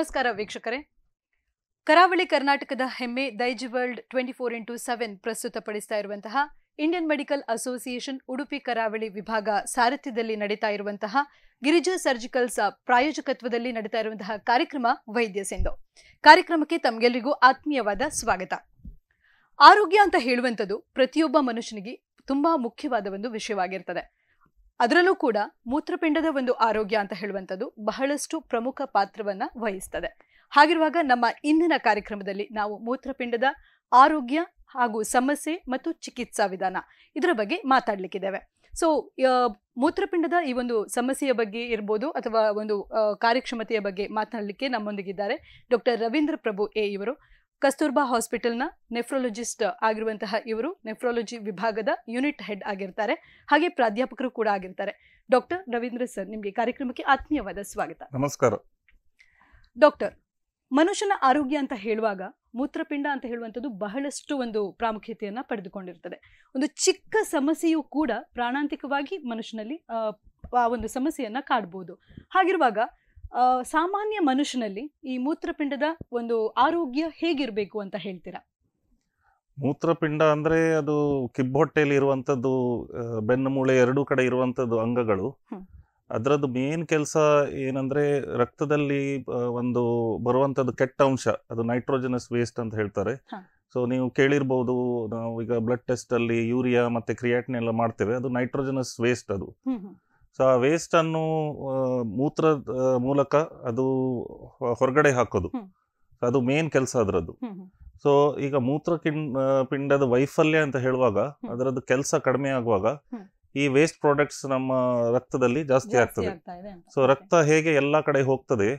ನಮಸ್ಕಾರ ವೀಕ್ಷಕರೇ. ಕರಾವಳಿ ಕರ್ನಾಟಕದ ಹೆಮ್ಮೆ ದೈಜ್ ವರ್ಲ್ಡ್ 24x7 ಪ್ರಸ್ತುತಪಡಿಸ್ತಾ ಇರುವಂತಹ ಇಂಡಿಯನ್ ಮೆಡಿಕಲ್ ಅಸೋಸಿಯೇಷನ್ ಉಡುಪಿ ಕರಾವಳಿ ವಿಭಾಗ ಸಾರಥ್ಯದಲ್ಲಿ ನಡೀತಾ ಇರುವಂತಹ ಗಿರಿಜಾ ಸರ್ಜಿಕಲ್ಸ್ ಪ್ರಾಯೋಜಕತ್ವದಲ್ಲಿ ನಡೀತಾ ಇರುವಂತಹ ಕಾರ್ಯಕ್ರಮ ವೈದ್ಯ ಸಿಂಧು. ಕಾರ್ಯಕ್ರಮಕ್ಕೆ ತಮಗೆಲ್ಲರಿಗೂ ಆತ್ಮೀಯವಾದ ಸ್ವಾಗತ. ಆರೋಗ್ಯ ಅಂತ ಹೇಳುವಂಥದ್ದು ಪ್ರತಿಯೊಬ್ಬ ಮನುಷ್ಯನಿಗೆ ತುಂಬಾ ಮುಖ್ಯವಾದ ಒಂದು ವಿಷಯವಾಗಿರ್ತದೆ. ಅದರಲ್ಲೂ ಕೂಡ ಮೂತ್ರಪಿಂಡದ ಒಂದು ಆರೋಗ್ಯ ಅಂತ ಹೇಳುವಂಥದ್ದು ಬಹಳಷ್ಟು ಪ್ರಮುಖ ಪಾತ್ರವನ್ನ ವಹಿಸ್ತದೆ. ಹಾಗಿರುವಾಗ ನಮ್ಮ ಇಂದಿನ ಕಾರ್ಯಕ್ರಮದಲ್ಲಿ ನಾವು ಮೂತ್ರಪಿಂಡದ ಆರೋಗ್ಯ ಹಾಗೂ ಸಮಸ್ಯೆ ಮತ್ತು ಚಿಕಿತ್ಸಾ ವಿಧಾನ ಇದರ ಬಗ್ಗೆ ಮಾತಾಡ್ಲಿಕ್ಕಿದ್ದೇವೆ. ಸೊ ಮೂತ್ರಪಿಂಡದ ಈ ಒಂದು ಸಮಸ್ಯೆಯ ಬಗ್ಗೆ ಇರ್ಬೋದು ಅಥವಾ ಒಂದು ಕಾರ್ಯಕ್ಷಮತೆಯ ಬಗ್ಗೆ ಮಾತನಾಡಲಿಕ್ಕೆ ನಮ್ಮೊಂದಿಗಿದ್ದಾರೆ ಡಾಕ್ಟರ್ ರವೀಂದ್ರ ಪ್ರಭು ಎ. ಇವರು ಕಸ್ತೂರ್ಬಾ ಹಾಸ್ಪಿಟಲ್ನ ನೆಫ್ರಾಲಜಿಸ್ಟ್ ಆಗಿರುವಂತಹ ಇವರು ನೆಫ್ರಾಲಜಿ ವಿಭಾಗದ ಯೂನಿಟ್ ಹೆಡ್ ಆಗಿರ್ತಾರೆ, ಹಾಗೆ ಪ್ರಾಧ್ಯಾಪಕರು ಕೂಡ ಆಗಿರ್ತಾರೆ. ಡಾಕ್ಟರ್ ರವೀಂದ್ರ ಸರ್, ನಿಮಗೆ ಕಾರ್ಯಕ್ರಮಕ್ಕೆ ಆತ್ಮೀಯವಾದ ಸ್ವಾಗತ. ನಮಸ್ಕಾರ. ಡಾಕ್ಟರ್, ಮನುಷ್ಯನ ಆರೋಗ್ಯ ಅಂತ ಹೇಳುವಾಗ ಮೂತ್ರಪಿಂಡ ಅಂತ ಹೇಳುವಂಥದ್ದು ಬಹಳಷ್ಟು ಒಂದು ಪ್ರಾಮುಖ್ಯತೆಯನ್ನ ಪಡೆದುಕೊಂಡಿರ್ತದೆ. ಒಂದು ಚಿಕ್ಕ ಸಮಸ್ಯೆಯೂ ಕೂಡ ಪ್ರಾಣಾಂತಿಕವಾಗಿ ಮನುಷ್ಯನಲ್ಲಿ ಆ ಒಂದು ಸಮಸ್ಯೆಯನ್ನ ಕಾಡ್ಬೋದು. ಹಾಗಿರುವಾಗ ಸಾಮಾನ್ಯ ಮನುಷ್ಯನಲ್ಲಿ ಈ ಮೂತ್ರಪಿಂಡದ ಒಂದು ಆರೋಗ್ಯ ಹೇಗಿರಬೇಕು ಅಂತ ಹೇಳ್ತೀರಾ? ಮೂತ್ರಪಿಂಡ ಅಂದ್ರೆ ಅದು ಕಿಬ್ಬೊಟ್ಟೆಯಲ್ಲಿ ಇರುವಂತದ್ದು, ಬೆನ್ನು ಮೂಳೆ ಎರಡೂ ಕಡೆ ಇರುವಂತದ್ದು ಅಂಗಗಳು. ಅದರದ್ದು ಮೇನ್ ಕೆಲಸ ಏನಂದ್ರೆ ರಕ್ತದಲ್ಲಿ ಒಂದು ಬರುವಂತದ್ದು ಕೆಟ್ಟ ಅಂಶ, ಅದು ನೈಟ್ರೋಜನಸ್ ವೇಸ್ಟ್ ಅಂತ ಹೇಳ್ತಾರೆ. ಸೊ ನೀವು ಕೇಳಿರ್ಬೋದು, ನಾವು ಈಗ ಬ್ಲಡ್ ಟೆಸ್ಟ್ ಅಲ್ಲಿ ಯೂರಿಯಾ ಮತ್ತೆ ಕ್ರಿಯಾಟಿನ್ ಎಲ್ಲ ಮಾಡ್ತೇವೆ, ಅದು ನೈಟ್ರೋಜನಸ್ ವೇಸ್ಟ್. ಅದು ಸೊ ಆ ವೇಸ್ಟ್ ಅನ್ನು ಮೂತ್ರ ಮೂಲಕ ಅದು ಹೊರಗಡೆ ಹಾಕೋದು, ಅದು ಮೇನ್ ಕೆಲಸ ಅದರದ್ದು. ಸೊ ಈಗ ಪಿಂಡದ ವೈಫಲ್ಯ ಅಂತ ಹೇಳುವಾಗ ಅದರದ್ದು ಕೆಲಸ ಕಡಿಮೆ ಆಗುವಾಗ ಈ ವೇಸ್ಟ್ ಪ್ರಾಡಕ್ಟ್ಸ್ ನಮ್ಮ ರಕ್ತದಲ್ಲಿ ಜಾಸ್ತಿ ಆಗ್ತದೆ. ಸೊ ರಕ್ತ ಹೇಗೆ ಎಲ್ಲಾ ಕಡೆ ಹೋಗ್ತದೆ,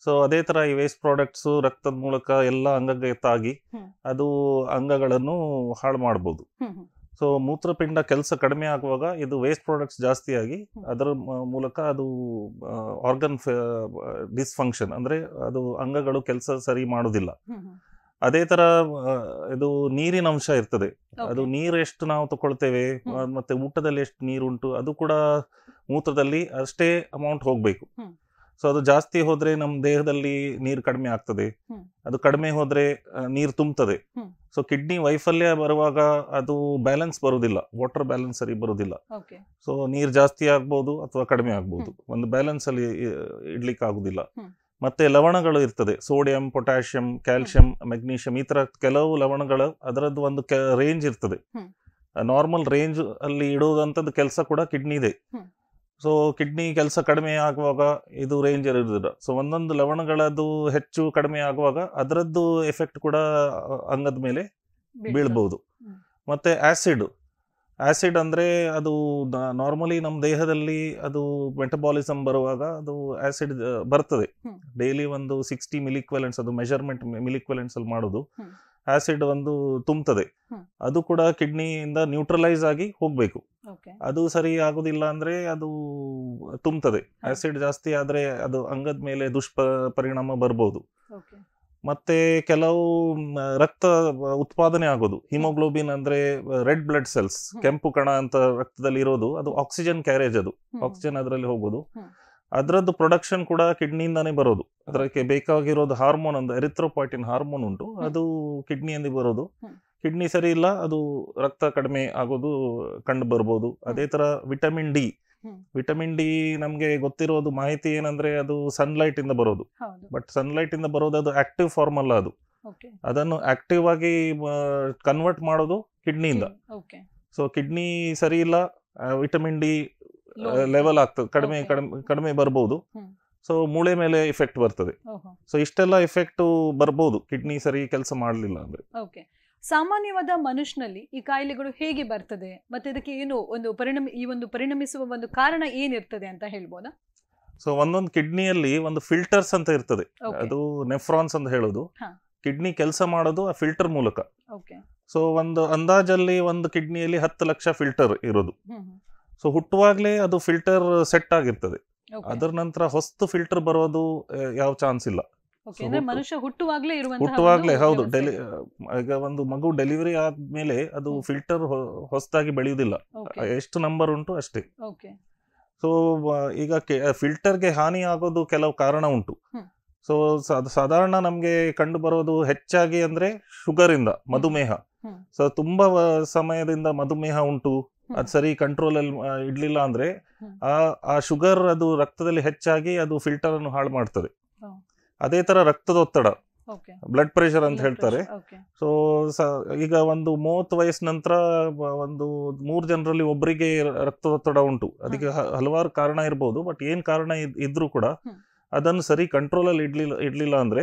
ಸೊ ಅದೇ ತರ ಈ ವೇಸ್ಟ್ ಪ್ರಾಡಕ್ಟ್ಸ್ ರಕ್ತದ ಮೂಲಕ ಎಲ್ಲ ಅಂಗಕ್ಕೆ ತಾಗಿ ಅದು ಅಂಗಗಳನ್ನು ಹಾಳು ಮಾಡಬಹುದು. ಸೊ ಮೂತ್ರಪಿಂಡ ಕೆಲಸ ಕಡಿಮೆ ಆಗುವಾಗ ಇದು ವೇಸ್ಟ್ ಪ್ರಾಡಕ್ಟ್ಸ್ ಜಾಸ್ತಿ ಆಗಿ ಅದರ ಮೂಲಕ ಅದು ಆರ್ಗನ್ ಡಿಸ್ಫಂಕ್ಷನ್, ಅಂದ್ರೆ ಅದು ಅಂಗಗಳು ಕೆಲಸ ಸರಿ ಮಾಡುದಿಲ್ಲ. ಅದೇ ತರ ಇದು ನೀರಿನ ಅಂಶ ಇರ್ತದೆ. ಅದು ನೀರು ಎಷ್ಟು ನಾವು ತಗೊಳ್ತೇವೆ ಮತ್ತೆ ಊಟದಲ್ಲಿ ಎಷ್ಟು ನೀರುಂಟು ಅದು ಕೂಡ ಮೂತ್ರದಲ್ಲಿ ಅಷ್ಟೇ ಅಮೌಂಟ್ ಹೋಗ್ಬೇಕು. ಸೊ ಅದು ಜಾಸ್ತಿ ಹೋದ್ರೆ ನಮ್ಮ ದೇಹದಲ್ಲಿ ನೀರು ಕಡಿಮೆ ಆಗ್ತದೆ, ಅದು ಕಡಿಮೆ ಹೋದ್ರೆ ನೀರು ತುಂಬುತ್ತದೆ. ಸೊ ಕಿಡ್ನಿ ವೈಫಲ್ಯ ಬರುವಾಗ ಅದು ಬ್ಯಾಲೆನ್ಸ್ ಬರುವುದಿಲ್ಲ, ವಾಟರ್ ಬ್ಯಾಲೆನ್ಸ್ ಸರಿ ಬರುವುದಿಲ್ಲ. ಸೊ ನೀರು ಜಾಸ್ತಿ ಆಗ್ಬಹುದು ಅಥವಾ ಕಡಿಮೆ ಆಗ್ಬಹುದು, ಒಂದು ಬ್ಯಾಲೆನ್ಸ್ ಅಲ್ಲಿ ಇಡ್ಲಿಕ್ಕೆ ಆಗುದಿಲ್ಲ. ಮತ್ತೆ ಲವಣಗಳು ಇರ್ತದೆ, ಸೋಡಿಯಂ, ಪೊಟ್ಯಾಷಿಯಂ, ಕ್ಯಾಲ್ಸಿಯಂ, ಮೆಗ್ನೀಷಿಯಂ, ಈ ತರ ಕೆಲವು ಲವಣಗಳು ಅದರದ್ದು ಒಂದು ರೇಂಜ್ ಇರ್ತದೆ. ನಾರ್ಮಲ್ ರೇಂಜ್ ಅಲ್ಲಿ ಇಡುವಂತದ್ದು ಕೆಲಸ ಕೂಡ ಕಿಡ್ನಿ ಇದೆ. ಸೊ ಕಿಡ್ನಿ ಕೆಲಸ ಕಡಿಮೆ ಆಗುವಾಗ ಇದು ರೇಂಜ್ ಇರುವುದಿಲ್ಲ. ಸೊ ಒಂದೊಂದು ಲವಣಗಳದ್ದು ಹೆಚ್ಚು ಕಡಿಮೆ ಆಗುವಾಗ ಅದರದ್ದು ಎಫೆಕ್ಟ್ ಕೂಡ ಅಂಗದ ಮೇಲೆ ಬೀಳ್ಬಹುದು. ಮತ್ತೆ ಆಸಿಡ್ ಅಂದ್ರೆ ಅದು ನಾರ್ಮಲಿ ನಮ್ಮ ದೇಹದಲ್ಲಿ ಅದು ಮೆಟಬಾಲಿಸಮ್ ಬರುವಾಗ ಅದು ಆಸಿಡ್ ಬರ್ತದೆ. ಡೈಲಿ ಒಂದು 60 ಮಿಲಿಕ್ವೆಲೆಂಟ್ಸ್, ಅದು ಮೆಜರ್ಮೆಂಟ್ ಮಿಲಿಕ್ವೆಲೆಂಟ್ಸ್ ಅಲ್ಲಿ ಮಾಡೋದು, ಆಸಿಡ್ ಒಂದು ತುಂಬುತ್ತದೆ. ಅದು ಕೂಡ ಕಿಡ್ನಿಯಿಂದ ನ್ಯೂಟ್ರಲೈಸ್ ಆಗಿ ಹೋಗ್ಬೇಕು. ಅದು ಸರಿ ಆಗುದಿಲ್ಲ ಅಂದ್ರೆ ಅದು ತುಂಬುತ್ತದೆ. ಆಸಿಡ್ ಜಾಸ್ತಿ ಆದ್ರೆ ಅದು ಅಂಗದ ಮೇಲೆ ದುಷ್ಪರಿಣಾಮ ಬರ್ಬೋದು. ಮತ್ತೆ ಕೆಲವು ರಕ್ತ ಉತ್ಪಾದನೆ ಆಗೋದು, ಹಿಮೋಗ್ಲೋಬಿನ್ ಅಂದ್ರೆ ರೆಡ್ ಬ್ಲಡ್ ಸೆಲ್ಸ್, ಕೆಂಪು ಕಣ ಅಂತ ರಕ್ತದಲ್ಲಿ ಇರೋದು, ಅದು ಆಕ್ಸಿಜನ್ ಕ್ಯಾರೇಜ್, ಅದು ಆಕ್ಸಿಜನ್ ಅದರಲ್ಲಿ ಹೋಗೋದು. ಅದರದ್ದು ಪ್ರೊಡಕ್ಷನ್ ಕೂಡ ಕಿಡ್ನಿಯಿಂದಾನೇ ಬರೋದು. ಅದಕ್ಕೆ ಬೇಕಾಗಿರೋದು ಹಾರ್ಮೋನ್, ಒಂದು ಎರಿಥ್ರೋಪಾಯ್ಟಿನ್ ಹಾರ್ಮೋನ್ ಉಂಟು, ಅದು ಕಿಡ್ನಿಯಿಂದ ಬರೋದು. ಕಿಡ್ನಿ ಸರಿ ಇಲ್ಲ, ಅದು ರಕ್ತ ಕಡಿಮೆ ಆಗೋದು ಕಂಡು ಬರ್ಬೋದು. ಅದೇ ತರ ವಿಟಮಿನ್ ಡಿ ನಮ್ಗೆ ಗೊತ್ತಿರೋದು ಮಾಹಿತಿ ಏನಂದ್ರೆ ಅದು ಸನ್ಲೈಟ್ ಇಂದ ಬರೋದು. ಬಟ್ ಸನ್ಲೈಟ್ ಇಂದ ಬರೋದು ಅದು ಆಕ್ಟಿವ್ ಫಾರ್ಮ್ ಅಲ್ಲ, ಅದು ಅದನ್ನು ಆಕ್ಟಿವ್ ಆಗಿ ಕನ್ವರ್ಟ್ ಮಾಡೋದು ಕಿಡ್ನಿಯಿಂದ. ಸೊ ಕಿಡ್ನಿ ಸರಿ ಇಲ್ಲ, ವಿಟಮಿನ್ ಡಿ ಲೆವೆಲ್ ಆಗ್ತದೆ, ಕಡಿಮೆ ಬರ್ಬೋದು. ಸೊ ಮೂಳೆ ಮೇಲೆ ಇಫೆಕ್ಟ್ ಬರ್ತದೆ. ಸೊ ಇಷ್ಟೆಲ್ಲ ಇಫೆಕ್ಟ್ ಬರ್ಬೋದು ಕಿಡ್ನಿ ಸರಿ ಕೆಲಸ ಮಾಡಲಿಲ್ಲ ಅಂದ್ರೆ. ಸಾಮಾನ್ಯವಾದ ಮನುಷ್ಯನಲ್ಲಿ ಈ ಕಾಯಿಲೆಗಳು ಹೇಗೆ ಬರ್ತದೆ ಮತ್ತೆ ಇದಕ್ಕೆ ಏನು ಒಂದು ಪರಿಣಮಿಸುವ ಒಂದು ಕಾರಣ ಏನಿರ್ತದೆ ಅಂತ ಹೇಳ್ಬೋದಾ? ಸೊ ಒಂದೊಂದು ಕಿಡ್ನಿಯಲ್ಲಿ ಒಂದು ಫಿಲ್ಟರ್ಸ್ ಅಂತ ಇರ್ತದೆ, ಅದು ನೆಫ್ರಾನ್ಸ್ ಅಂತ ಹೇಳೋದು. ಕಿಡ್ನಿ ಕೆಲಸ ಮಾಡೋದು ಆ ಫಿಲ್ಟರ್ ಮೂಲಕ. ಸೊ ಒಂದು ಅಂದಾಜಲ್ಲಿ ಒಂದು ಕಿಡ್ನಿಯಲ್ಲಿ 10 ಲಕ್ಷ ಫಿಲ್ಟರ್ ಇರೋದು. ಸೊ ಹುಟ್ಟುವಾಗ್ಲೇ ಅದು ಫಿಲ್ಟರ್ ಸೆಟ್ ಆಗಿರ್ತದೆ. ಅದರ ನಂತರ ಹೊಸ್ತು ಫಿಲ್ಟರ್ ಬರೋದು ಯಾವ ಚಾನ್ಸ್ ಇಲ್ಲ. ಹುಟ್ಟುವಾಗ್ಲೇ ಹೌದು. ಈಗ ಒಂದು ಮಗು ಡೆಲಿವರಿ ಆದ್ಮೇಲೆ ಅದು ಫಿಲ್ಟರ್ ಹೊಸದಾಗಿ ಬೆಳೆಯುವುದಿಲ್ಲ, ಎಷ್ಟು ನಂಬರ್ ಉಂಟು ಅಷ್ಟೇ. ಸೊ ಈಗ ಫಿಲ್ಟರ್ಗೆ ಹಾನಿ ಆಗೋದು ಕೆಲವು ಕಾರಣ ಉಂಟು. ಸೊ ಸಾಧಾರಣ ನಮಗೆ ಕಂಡು ಬರೋದು ಹೆಚ್ಚಾಗಿ ಅಂದ್ರೆ ಶುಗರ್ ಇಂದ ಮಧುಮೇಹ. ಸೊ ತುಂಬಾ ಸಮಯದಿಂದ ಮಧುಮೇಹ ಉಂಟು, ಅದು ಸರಿ ಕಂಟ್ರೋಲ್ ಅಲ್ಲಿ ಇಡ್ಲಿಲ್ಲ ಅಂದ್ರೆ ಆ ಶುಗರ್ ಅದು ರಕ್ತದಲ್ಲಿ ಹೆಚ್ಚಾಗಿ ಅದು ಫಿಲ್ಟರ್ ಅನ್ನು ಹಾಳು ಮಾಡ್ತದೆ. ಅದೇ ತರ ರಕ್ತದೊತ್ತಡ, ಬ್ಲಡ್ ಪ್ರೆಷರ್ ಅಂತ ಹೇಳ್ತಾರೆ. ಸೊ ಈಗ ಒಂದು 30 ವಯಸ್ಸಿನ ನಂತರ ಒಂದು 3 ಜನರಲ್ಲಿ ಒಬ್ಬರಿಗೆ ರಕ್ತದೊತ್ತಡ ಉಂಟು. ಅದಕ್ಕೆ ಹಲವಾರು ಕಾರಣ ಇರ್ಬೋದು, ಬಟ್ ಏನ್ ಕಾರಣ ಇದ್ರೂ ಕೂಡ ಅದನ್ನು ಸರಿ ಕಂಟ್ರೋಲ್ ಅಲ್ಲಿ ಇಡ್ಲಿಲ್ಲ ಅಂದ್ರೆ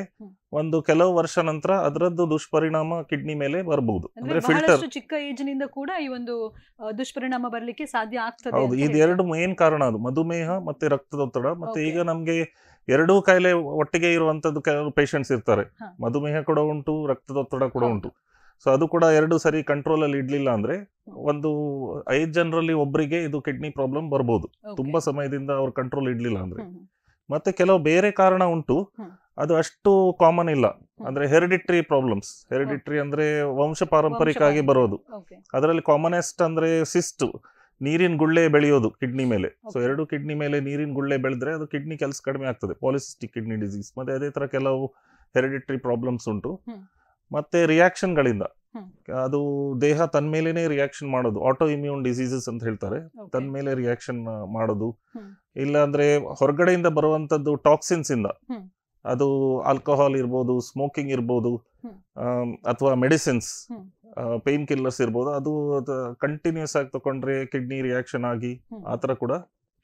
ಒಂದು ಕೆಲವು ವರ್ಷ ನಂತರ ಅದರದ್ದು ದುಷ್ಪರಿಣಾಮ ಕಿಡ್ನಿ ಮೇಲೆ ಬರಬಹುದು. ಅಂದ್ರೆ ಫಿಲ್ಟರ್ ಚಿಕ್ಕ ಏಜ್ ನಿಂದ ಕೂಡ ಈ ಒಂದು ದುಷ್ಪರಿಣಾಮ ಬರ್ಲಿಕ್ಕೆ ಸಾಧ್ಯ ಆಗ್ತದೆ. ಹೌದು, ಇದೆರಡು ಮೇನ್ ಕಾರಣ, ಅದು ಮಧುಮೇಹ ಮತ್ತೆ ರಕ್ತದೊತ್ತಡ. ಮತ್ತೆ ಈಗ ನಮ್ಗೆ ಎರಡೂ ಕಾಯಿಲೆ ಒಟ್ಟಿಗೆ ಇರುವಂತದ್ದು ಕೆಲವು ಪೇಷಂಟ್ಸ್ ಇರ್ತಾರೆ. ಮಧುಮೇಹ ಕೂಡ ಉಂಟು, ರಕ್ತದೊತ್ತಡ ಕೂಡ ಉಂಟು. ಸೊ ಅದು ಕೂಡ ಎರಡು ಸರಿ ಕಂಟ್ರೋಲ್ ಅಲ್ಲಿ ಇಡ್ಲಿಲ್ಲ ಅಂದ್ರೆ ಒಂದು 5 ಜನರಲ್ಲಿ ಒಬ್ಬರಿಗೆ ಇದು ಕಿಡ್ನಿ ಪ್ರಾಬ್ಲಮ್ ಬರ್ಬೋದು, ತುಂಬಾ ಸಮಯದಿಂದ ಅವ್ರ ಕಂಟ್ರೋಲ್ ಇಡ್ಲಿಲ್ಲ ಅಂದ್ರೆ. ಮತ್ತೆ ಕೆಲವು ಬೇರೆ ಕಾರಣ ಉಂಟು, ಅದು ಅಷ್ಟು ಕಾಮನ್ ಇಲ್ಲ. ಅಂದ್ರೆ ಹೆರಿಡಿಟ್ರಿ ಪ್ರಾಬ್ಲಮ್ಸ್. ಹೆರಿಡಿಟ್ರಿ ಅಂದ್ರೆ ವಂಶ ಪಾರಂಪರಿಕ ಆಗಿ ಬರೋದು. ಅದರಲ್ಲಿ ಕಾಮನೆಸ್ಟ್ ಅಂದ್ರೆ ಸಿಸ್ಟ್, ನೀರಿನ ಗುಳ್ಳೆ ಬೆಳೆಯೋದು ಕಿಡ್ನಿ ಮೇಲೆ. ಸೊ 2 ಕಿಡ್ನಿ ಮೇಲೆ ನೀರಿನ ಗುಳ್ಳೆ ಬೆಳೆದ್ರೆ ಅದು ಕಿಡ್ನಿ ಕೆಲಸ ಕಡಿಮೆ ಆಗ್ತದೆ, ಪಾಲಿಸಿಸ್ಟಿಕ್ ಕಿಡ್ನಿ ಡಿಸೀಸ್. ಮತ್ತೆ ಅದೇ ತರ ಕೆಲವು ಹೆರಿಡಿಟ್ರಿ ಪ್ರಾಬ್ಲಮ್ಸ್ ಉಂಟು. ಮತ್ತೆ ರಿಯಾಕ್ಷನ್ಗಳಿಂದ, ಅದು ದೇಹ ತನ್ನ ಮೇಲೇನೆ ರಿಯಾಕ್ಷನ್ ಮಾಡೋದು, ಆಟೋ ಇಮ್ಯೂನ್ ಡಿಸೀಸಸ್ ಅಂತ ಹೇಳ್ತಾರೆ, ತನ್ನ ಮೇಲೆ ರಿಯಾಕ್ಷನ್ ಮಾಡೋದು. ಇಲ್ಲ ಅಂದ್ರೆ ಹೊರಗಡೆಯಿಂದ ಬರುವಂತದ್ದು ಟಾಕ್ಸಿನ್ಸ್ ಇಂದ, ಅದು ಆಲ್ಕೋಹಾಲ್ ಇರ್ಬೋದು, ಸ್ಮೋಕಿಂಗ್ ಇರ್ಬೋದು, ಅಥವಾ ಮೆಡಿಸಿನ್ಸ್, ಪೇನ್ ಕಿಲ್ಲರ್ಸ್ ಇರ್ಬೋದು, ಅದು ಕಂಟಿನ್ಯೂಸ್ ಆಗಿ ತಗೊಂಡ್ರೆ ಕಿಡ್ನಿ ರಿಯಾಕ್ಷನ್ ಆಗಿ ಆತರ ಕೂಡ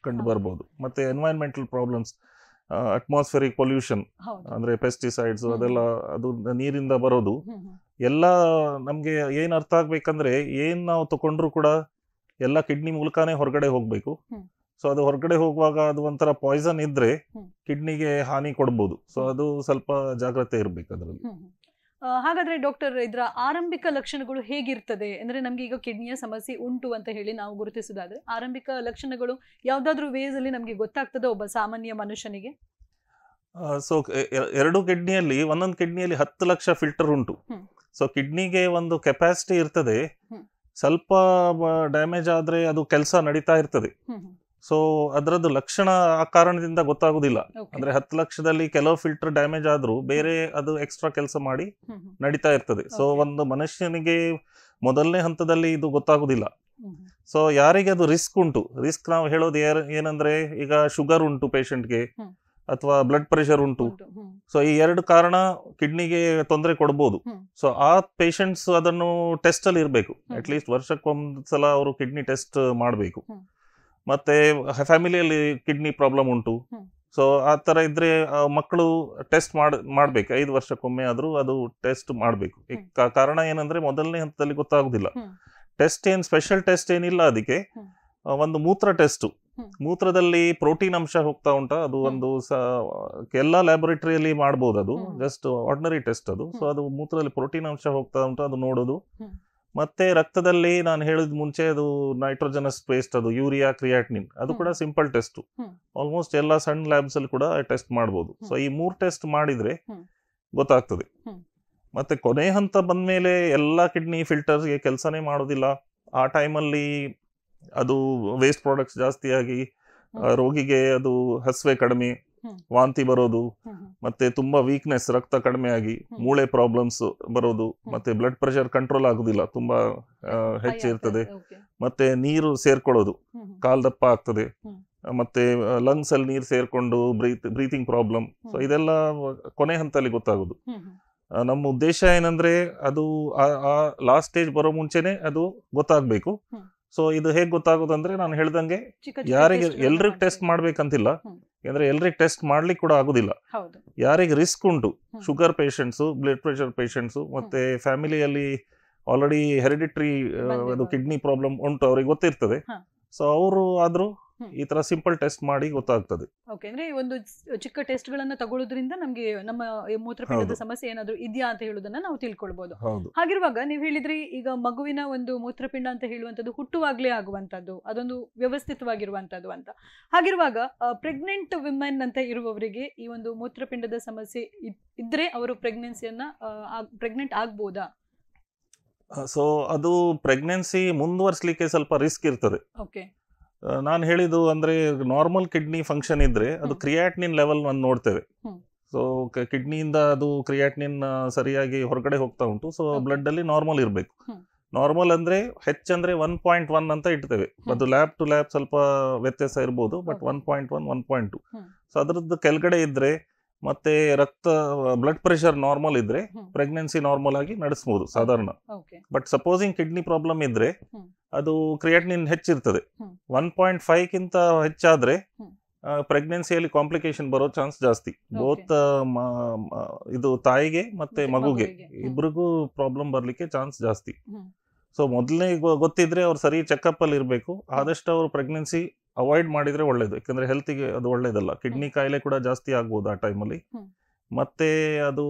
ಕಂಡು ಬರ್ಬೋದು. ಮತ್ತೆ ಎನ್ವೈರನ್ಮೆಂಟಲ್ ಪ್ರಾಬ್ಲಮ್ಸ್, ಅಟ್ಮಾಸ್ಫಿಯರಿಕ್ ಪೊಲ್ಯೂಷನ್ ಅಂದ್ರೆ ಪೆಸ್ಟಿಸೈಡ್ಸ್ ಅದೆಲ್ಲ, ಅದು ನೀರಿಂದ ಬರೋದು ಎಲ್ಲ. ನಮ್ಗೆ ಏನ್ ಅರ್ಥ ಆಗ್ಬೇಕಂದ್ರೆ, ಏನ್ ನಾವು ತಗೊಂಡ್ರು ಕೂಡ ಎಲ್ಲ ಕಿಡ್ನಿ ಮೂಲಕನೇ ಹೊರಗಡೆ ಹೋಗ್ಬೇಕು. ಸೊ ಅದು ಹೊರಗಡೆ ಹೋಗುವಾಗ ಅದು ಒಂಥರ ಪಾಯ್ಸನ್ ಇದ್ರೆ ಕಿಡ್ನಿಗೆ ಹಾನಿ ಕೊಡ್ಬೋದು. ಸೊ ಅದು ಸ್ವಲ್ಪ ಜಾಗ್ರತೆ ಇರ್ಬೇಕು ಅದರಲ್ಲಿ. ಹಾಗಾದ್ರೆ ಡಾಕ್ಟರ್, ಇದರ ಆರಂಭಿಕ ಲಕ್ಷಣಗಳು ಹೇಗಿರ್ತದೆ? ಅಂದ್ರೆ ನಮ್ಗೆ ಈಗ ಕಿಡ್ನಿಯ ಸಮಸ್ಯೆ ಉಂಟು ಅಂತ ಹೇಳಿ ನಾವು ಗುರುತಿಸೋದಾದ್ರೆ ಆರಂಭಿಕ ಲಕ್ಷಣಗಳು ಯಾವ್ದಾದ್ರು ವೇಸ್ ಅಲ್ಲಿ ನಮ್ಗೆ ಗೊತ್ತಾಗ್ತದೆ ಒಬ್ಬ ಸಾಮಾನ್ಯ ಮನುಷ್ಯನಿಗೆ? ಸೊ 2 ಕಿಡ್ನಿಯಲ್ಲಿ, ಒಂದೊಂದು ಕಿಡ್ನಿಯಲ್ಲಿ 10 ಲಕ್ಷ ಫಿಲ್ಟರ್ ಉಂಟು. ಸೊ ಕಿಡ್ನಿಗೆ ಒಂದು ಕೆಪಾಸಿಟಿ ಇರ್ತದೆ, ಸ್ವಲ್ಪ ಡ್ಯಾಮೇಜ್ ಆದ್ರೆ ಅದು ಕೆಲಸ ನಡೀತಾ ಇರ್ತದೆ. ಸೊ ಅದರದ್ದು ಲಕ್ಷಣ ಆ ಕಾರಣದಿಂದ ಗೊತ್ತಾಗುದಿಲ್ಲ. ಅಂದ್ರೆ 10 ಲಕ್ಷದಲ್ಲಿ ಕೆಲವು ಫಿಲ್ಟರ್ ಡ್ಯಾಮೇಜ್ ಆದ್ರೂ ಬೇರೆ ಅದು ಎಕ್ಸ್ಟ್ರಾ ಕೆಲಸ ಮಾಡಿ ನಡೀತಾ ಇರ್ತದೆ. ಸೊ ಒಂದು ಮನುಷ್ಯನಿಗೆ ಮೊದಲನೇ ಹಂತದಲ್ಲಿ ಇದು ಗೊತ್ತಾಗುದಿಲ್ಲ. ಸೊ ಯಾರಿಗೆ ಅದು ರಿಸ್ಕ್ ಉಂಟು, ರಿಸ್ಕ್ ನಾವು ಹೇಳೋದು ಏನಂದ್ರೆ, ಈಗ ಶುಗರ್ ಉಂಟು ಪೇಷಂಟ್ಗೆ ಅಥವಾ ಬ್ಲಡ್ ಪ್ರೆಷರ್ ಉಂಟು. ಸೊ ಈ 2 ಕಾರಣ ಕಿಡ್ನಿಗೆ ತೊಂದರೆ ಕೊಡ್ಬೋದು. ಸೊ ಆ ಪೇಷಂಟ್ಸ್ ಅದನ್ನು ಟೆಸ್ಟ್ ಅಲ್ಲಿ ಇರ್ಬೇಕು. ಅಟ್ ಲೀಸ್ಟ್ ವರ್ಷಕ್ಕೊಂದ್ಸಲ ಅವರು ಕಿಡ್ನಿ ಟೆಸ್ಟ್ ಮಾಡಬೇಕು. ಮತ್ತೆ ಫ್ಯಾಮಿಲಿಯಲ್ಲಿ ಕಿಡ್ನಿ ಪ್ರಾಬ್ಲಮ್ ಉಂಟು, ಸೊ ಆ ತರ ಇದ್ರೆ ಮಕ್ಕಳು ಟೆಸ್ಟ್ ಮಾಡ್ಬೇಕು. 5 ವರ್ಷಕ್ಕೊಮ್ಮೆ ಆದ್ರೂ ಅದು ಟೆಸ್ಟ್ ಮಾಡ್ಬೇಕು. ಕಾರಣ ಏನಂದ್ರೆ, ಮೊದಲನೇ ಹಂತದಲ್ಲಿ ಗೊತ್ತಾಗುದಿಲ್ಲ. ಟೆಸ್ಟ್ ಏನ್ ಸ್ಪೆಷಲ್ ಟೆಸ್ಟ್ ಏನಿಲ್ಲ ಅದಕ್ಕೆ. ಒಂದು ಮೂತ್ರ ಟೆಸ್ಟ್, ಮೂತ್ರದಲ್ಲಿ ಪ್ರೋಟೀನ್ ಅಂಶ ಹೋಗ್ತಾ ಉಂಟಾ, ಅದು ಒಂದು ಎಲ್ಲಾ ಲ್ಯಾಬೊರೇಟರಿಯಲ್ಲಿ ಮಾಡ್ಬೋದು, ಅದು ಜಸ್ಟ್ ಆರ್ಡಿನರಿ ಟೆಸ್ಟ್ ಅದು. ಸೊ ಅದು ಮೂತ್ರದಲ್ಲಿ ಪ್ರೋಟೀನ್ ಅಂಶ ಹೋಗ್ತಾ ಉಂಟಾ ಅದು ನೋಡೋದು. ಮತ್ತೆ ರಕ್ತದಲ್ಲಿ ನಾನು ಹೇಳಿದ ಮುಂಚೆ ಅದು ನೈಟ್ರೋಜನಸ್ ಪೇಸ್ಟ್, ಅದು ಯೂರಿಯಾ, ಕ್ರಿಯಾಟಿನಿನ್, ಅದು ಕೂಡ ಸಿಂಪಲ್ ಟೆಸ್ಟ್. ಆಲ್ಮೋಸ್ಟ್ ಎಲ್ಲ ಸಣ್ಣ ಲ್ಯಾಬ್ಸ್ ಅಲ್ಲಿ ಕೂಡ ಟೆಸ್ಟ್ ಮಾಡಬಹುದು. ಸೊ ಈ 3 ಟೆಸ್ಟ್ ಮಾಡಿದ್ರೆ ಗೊತ್ತಾಗ್ತದೆ. ಮತ್ತೆ ಕೊನೆ ಹಂತ ಬಂದ್ಮೇಲೆ ಎಲ್ಲಾ ಕಿಡ್ನಿ ಫಿಲ್ಟರ್ಸ್ಗೆ ಕೆಲಸನೇ ಮಾಡೋದಿಲ್ಲ. ಆ ಟೈಮಲ್ಲಿ ಅದು ವೇಸ್ಟ್ ಪ್ರಾಡಕ್ಟ್ಸ್ ಜಾಸ್ತಿ ಆಗಿ ರೋಗಿಗೆ ಅದು ಹಸಿವೆ ಕಡಿಮೆ, ವಾಂತಿ ಬರೋದು, ಮತ್ತೆ ತುಂಬಾ ವೀಕ್ನೆಸ್, ರಕ್ತ ಕಡಿಮೆ ಆಗಿ ಮೂಳೆ ಪ್ರಾಬ್ಲಮ್ಸ್ ಬರೋದು, ಮತ್ತೆ ಬ್ಲಡ್ ಪ್ರೆಷರ್ ಕಂಟ್ರೋಲ್ ಆಗುದಿಲ್ಲ, ತುಂಬಾ ಹೆಚ್ಚಿರ್ತದೆ. ಮತ್ತೆ ನೀರು ಸೇರ್ಕೊಳ್ಳೋದು, ಕಾಲ್ ದಪ್ಪ ಆಗ್ತದೆ, ಮತ್ತೆ ಲಂಗ್ಸ್ ಅಲ್ಲಿ ನೀರು ಸೇರ್ಕೊಂಡು ಬ್ರೀತಿಂಗ್ ಪ್ರಾಬ್ಲಮ್. ಸೊ ಇದೆಲ್ಲ ಕೊನೆ ಹಂತದಲ್ಲಿ ಗೊತ್ತಾಗೋದು. ನಮ್ಮ ಉದ್ದೇಶ ಏನಂದ್ರೆ, ಅದು ಆ ಲಾಸ್ಟ್ ಸ್ಟೇಜ್ ಬರೋ ಮುಂಚೆನೆ ಅದು ಗೊತ್ತಾಗ್ಬೇಕು. ಸೊ ಇದು ಹೇಗ್ ಗೊತ್ತಾಗೋದಂದ್ರೆ, ನಾನು ಹೇಳ್ದಂಗೆ ಯಾರಿಗೆ ಎಲ್ರಿಗ್ ಟೆಸ್ಟ್ ಮಾಡ್ಬೇಕಂತಿಲ್ಲ, ಯಾಕಂದ್ರೆ ಎಲ್ರಿಗ್ ಟೆಸ್ಟ್ ಮಾಡ್ಲಿಕ್ಕೆ ಕೂಡ ಆಗುದಿಲ್ಲ. ಯಾರಿಗೆ ರಿಸ್ಕ್ ಉಂಟು, sugar patients, blood pressure patients, ಮತ್ತೆ ಫ್ಯಾಮಿಲಿಯಲ್ಲಿ ಆಲ್ರೆಡಿ ಹೆರಿಡಿಟ್ರಿ ಅದು ಕಿಡ್ನಿ ಪ್ರಾಬ್ಲಮ್ ಉಂಟು, ಅವ್ರಿಗೆ ಗೊತ್ತಿರ್ತದೆ. ಸೊ ಅವರು ಆದ್ರೂ ಈ ತರ ಸಿಂಪಲ್ ಟೆಸ್ಟ್ ಮಾಡಿ ಗೊತ್ತಾಗ್ತದೆ. ಓಕೆ, ಅಂದ್ರೆ ಒಂದು ಚಿಕ್ಕ ಟೆಸ್ಟ್ ಗಳನ್ನ ತಗೊಳ್ಳೋದ್ರಿಂದ ನಮ್ಗೆ ನಮ್ಮ ಮೂತ್ರಪಿಂಡದ ಸಮಸ್ಯೆ ಏನಾದ್ರು ಇದೆಯಾ ಅಂತ ಹೇಳೋದನ್ನ ನಾವು ತಿಳ್ಕೊಳ್ಬಹುದು. ಹಾಗಿರುವಾಗ ನೀವು ಹೇಳಿದ್ರಿ, ಈಗ ಮಗುವಿನ ಒಂದು ಮೂತ್ರಪಿಂಡ ಅಂತ ಹೇಳುವಂತದ್ದು ಹುಟ್ಟುವಾಗ್ಲೇ ಆಗುವಂತದ್ದು, ಅದೊಂದು ವ್ಯವಸ್ಥಿತವಾಗಿರುವಂತದ್ದು ಅಂತ. ಹಾಗಿರುವಾಗ ಪ್ರೆಗ್ನೆಂಟ್ ವಿಮೆನ್ ಅಂತ ಇರುವವರಿಗೆ ಈ ಒಂದು ಮೂತ್ರಪಿಂಡದ ಸಮಸ್ಯೆ ಇದ್ರೆ ಅವರು ಪ್ರೆಗ್ನೆಂಟ್ ಆಗ್ಬೋದಾ? ಸೊ ಅದು ಪ್ರೆಗ್ನೆನ್ಸಿ ಮುಂದುವರಿಸಲಿಕ್ಕೆ ಸ್ವಲ್ಪ ರಿಸ್ಕ್ ಇರ್ತದೆ. ಓಕೆ, ನಾನು ಹೇಳಿದ್ದು ಅಂದ್ರೆ ನಾರ್ಮಲ್ ಕಿಡ್ನಿ ಫಂಕ್ಷನ್ ಇದ್ರೆ ಅದು ಕ್ರಿಯಾಟಿನಿನ್ ಲೆವೆಲ್ ನೋಡ್ತೇವೆ. ಸೊ ಕಿಡ್ನಿಯಿಂದ ಅದು ಕ್ರಿಯಾಟಿನಿನ್ ಸರಿಯಾಗಿ ಹೊರಗಡೆ ಹೋಗ್ತಾ ಉಂಟು. ಸೊ ಬ್ಲಡ್ ಅಲ್ಲಿ ನಾರ್ಮಲ್ ಇರಬೇಕು. ನಾರ್ಮಲ್ ಅಂದ್ರೆ ಹೆಚ್ಚಂದ್ರೆ 1.1 ಅಂತ ಇಡ್ತೇವೆ. ಅದು ಲ್ಯಾಬ್ ಟು ಲ್ಯಾಬ್ ಸ್ವಲ್ಪ ವ್ಯತ್ಯಾಸ ಇರ್ಬೋದು, ಬಟ್ 1.1 1.2. ಸೊ ಅದ್ರದ್ದು ಕೆಳಗಡೆ ಇದ್ರೆ ಮತ್ತೆ ಬ್ಲಡ್ ಪ್ರೆಷರ್ ನಾರ್ಮಲ್ ಇದ್ರೆ ಪ್ರೆಗ್ನೆನ್ಸಿ ನಾರ್ಮಲ್ ಆಗಿ ನಡೆಸಬಹುದು ಸಾಧಾರಣ. ಬಟ್ ಸಪೋಸಿಂಗ್ ಕಿಡ್ನಿ ಪ್ರಾಬ್ಲಮ್ ಇದ್ರೆ ಅದು ಕ್ರಿಯಾಟಿನಿನ್ ಹೆಚ್ಚಿರ್ತದೆ. 1.5ಕ್ಕಿಂತ ಹೆಚ್ಚಾದ್ರೆ ಪ್ರೆಗ್ನೆನ್ಸಿಯಲ್ಲಿ ಕಾಂಪ್ಲಿಕೇಶನ್ ಬರೋ ಚಾನ್ಸ್ ಜಾಸ್ತಿ. ಬೋತ್ ಇದು ತಾಯಿಗೆ ಮತ್ತೆ ಮಗುಗೆ ಇಬ್ರಿಗೂ ಪ್ರಾಬ್ಲಮ್ ಬರ್ಲಿಕ್ಕೆ ಚಾನ್ಸ್ ಜಾಸ್ತಿ. ಸೊ ಮೊದಲನೇ ಗೊತ್ತಿದ್ರೆ ಅವ್ರು ಸರಿ ಚೆಕಪ್ ಅಲ್ಲಿ ಇರಬೇಕು. ಆದಷ್ಟು ಅವ್ರು ಪ್ರೆಗ್ನೆನ್ಸಿ ಅವಾಯ್ಡ್ ಮಾಡಿದ್ರೆ ಒಳ್ಳೇದು, ಯಾಕಂದ್ರೆ ಹೆಲ್ತಿಗೆ ಅದು ಒಳ್ಳೇದಲ್ಲ. ಕಿಡ್ನಿ ಕಾಯಿಲೆ ಕೂಡ ಜಾಸ್ತಿ ಆಗ್ಬೋದು ಆ ಟೈಮಲ್ಲಿ. ಮತ್ತೆ ಅದು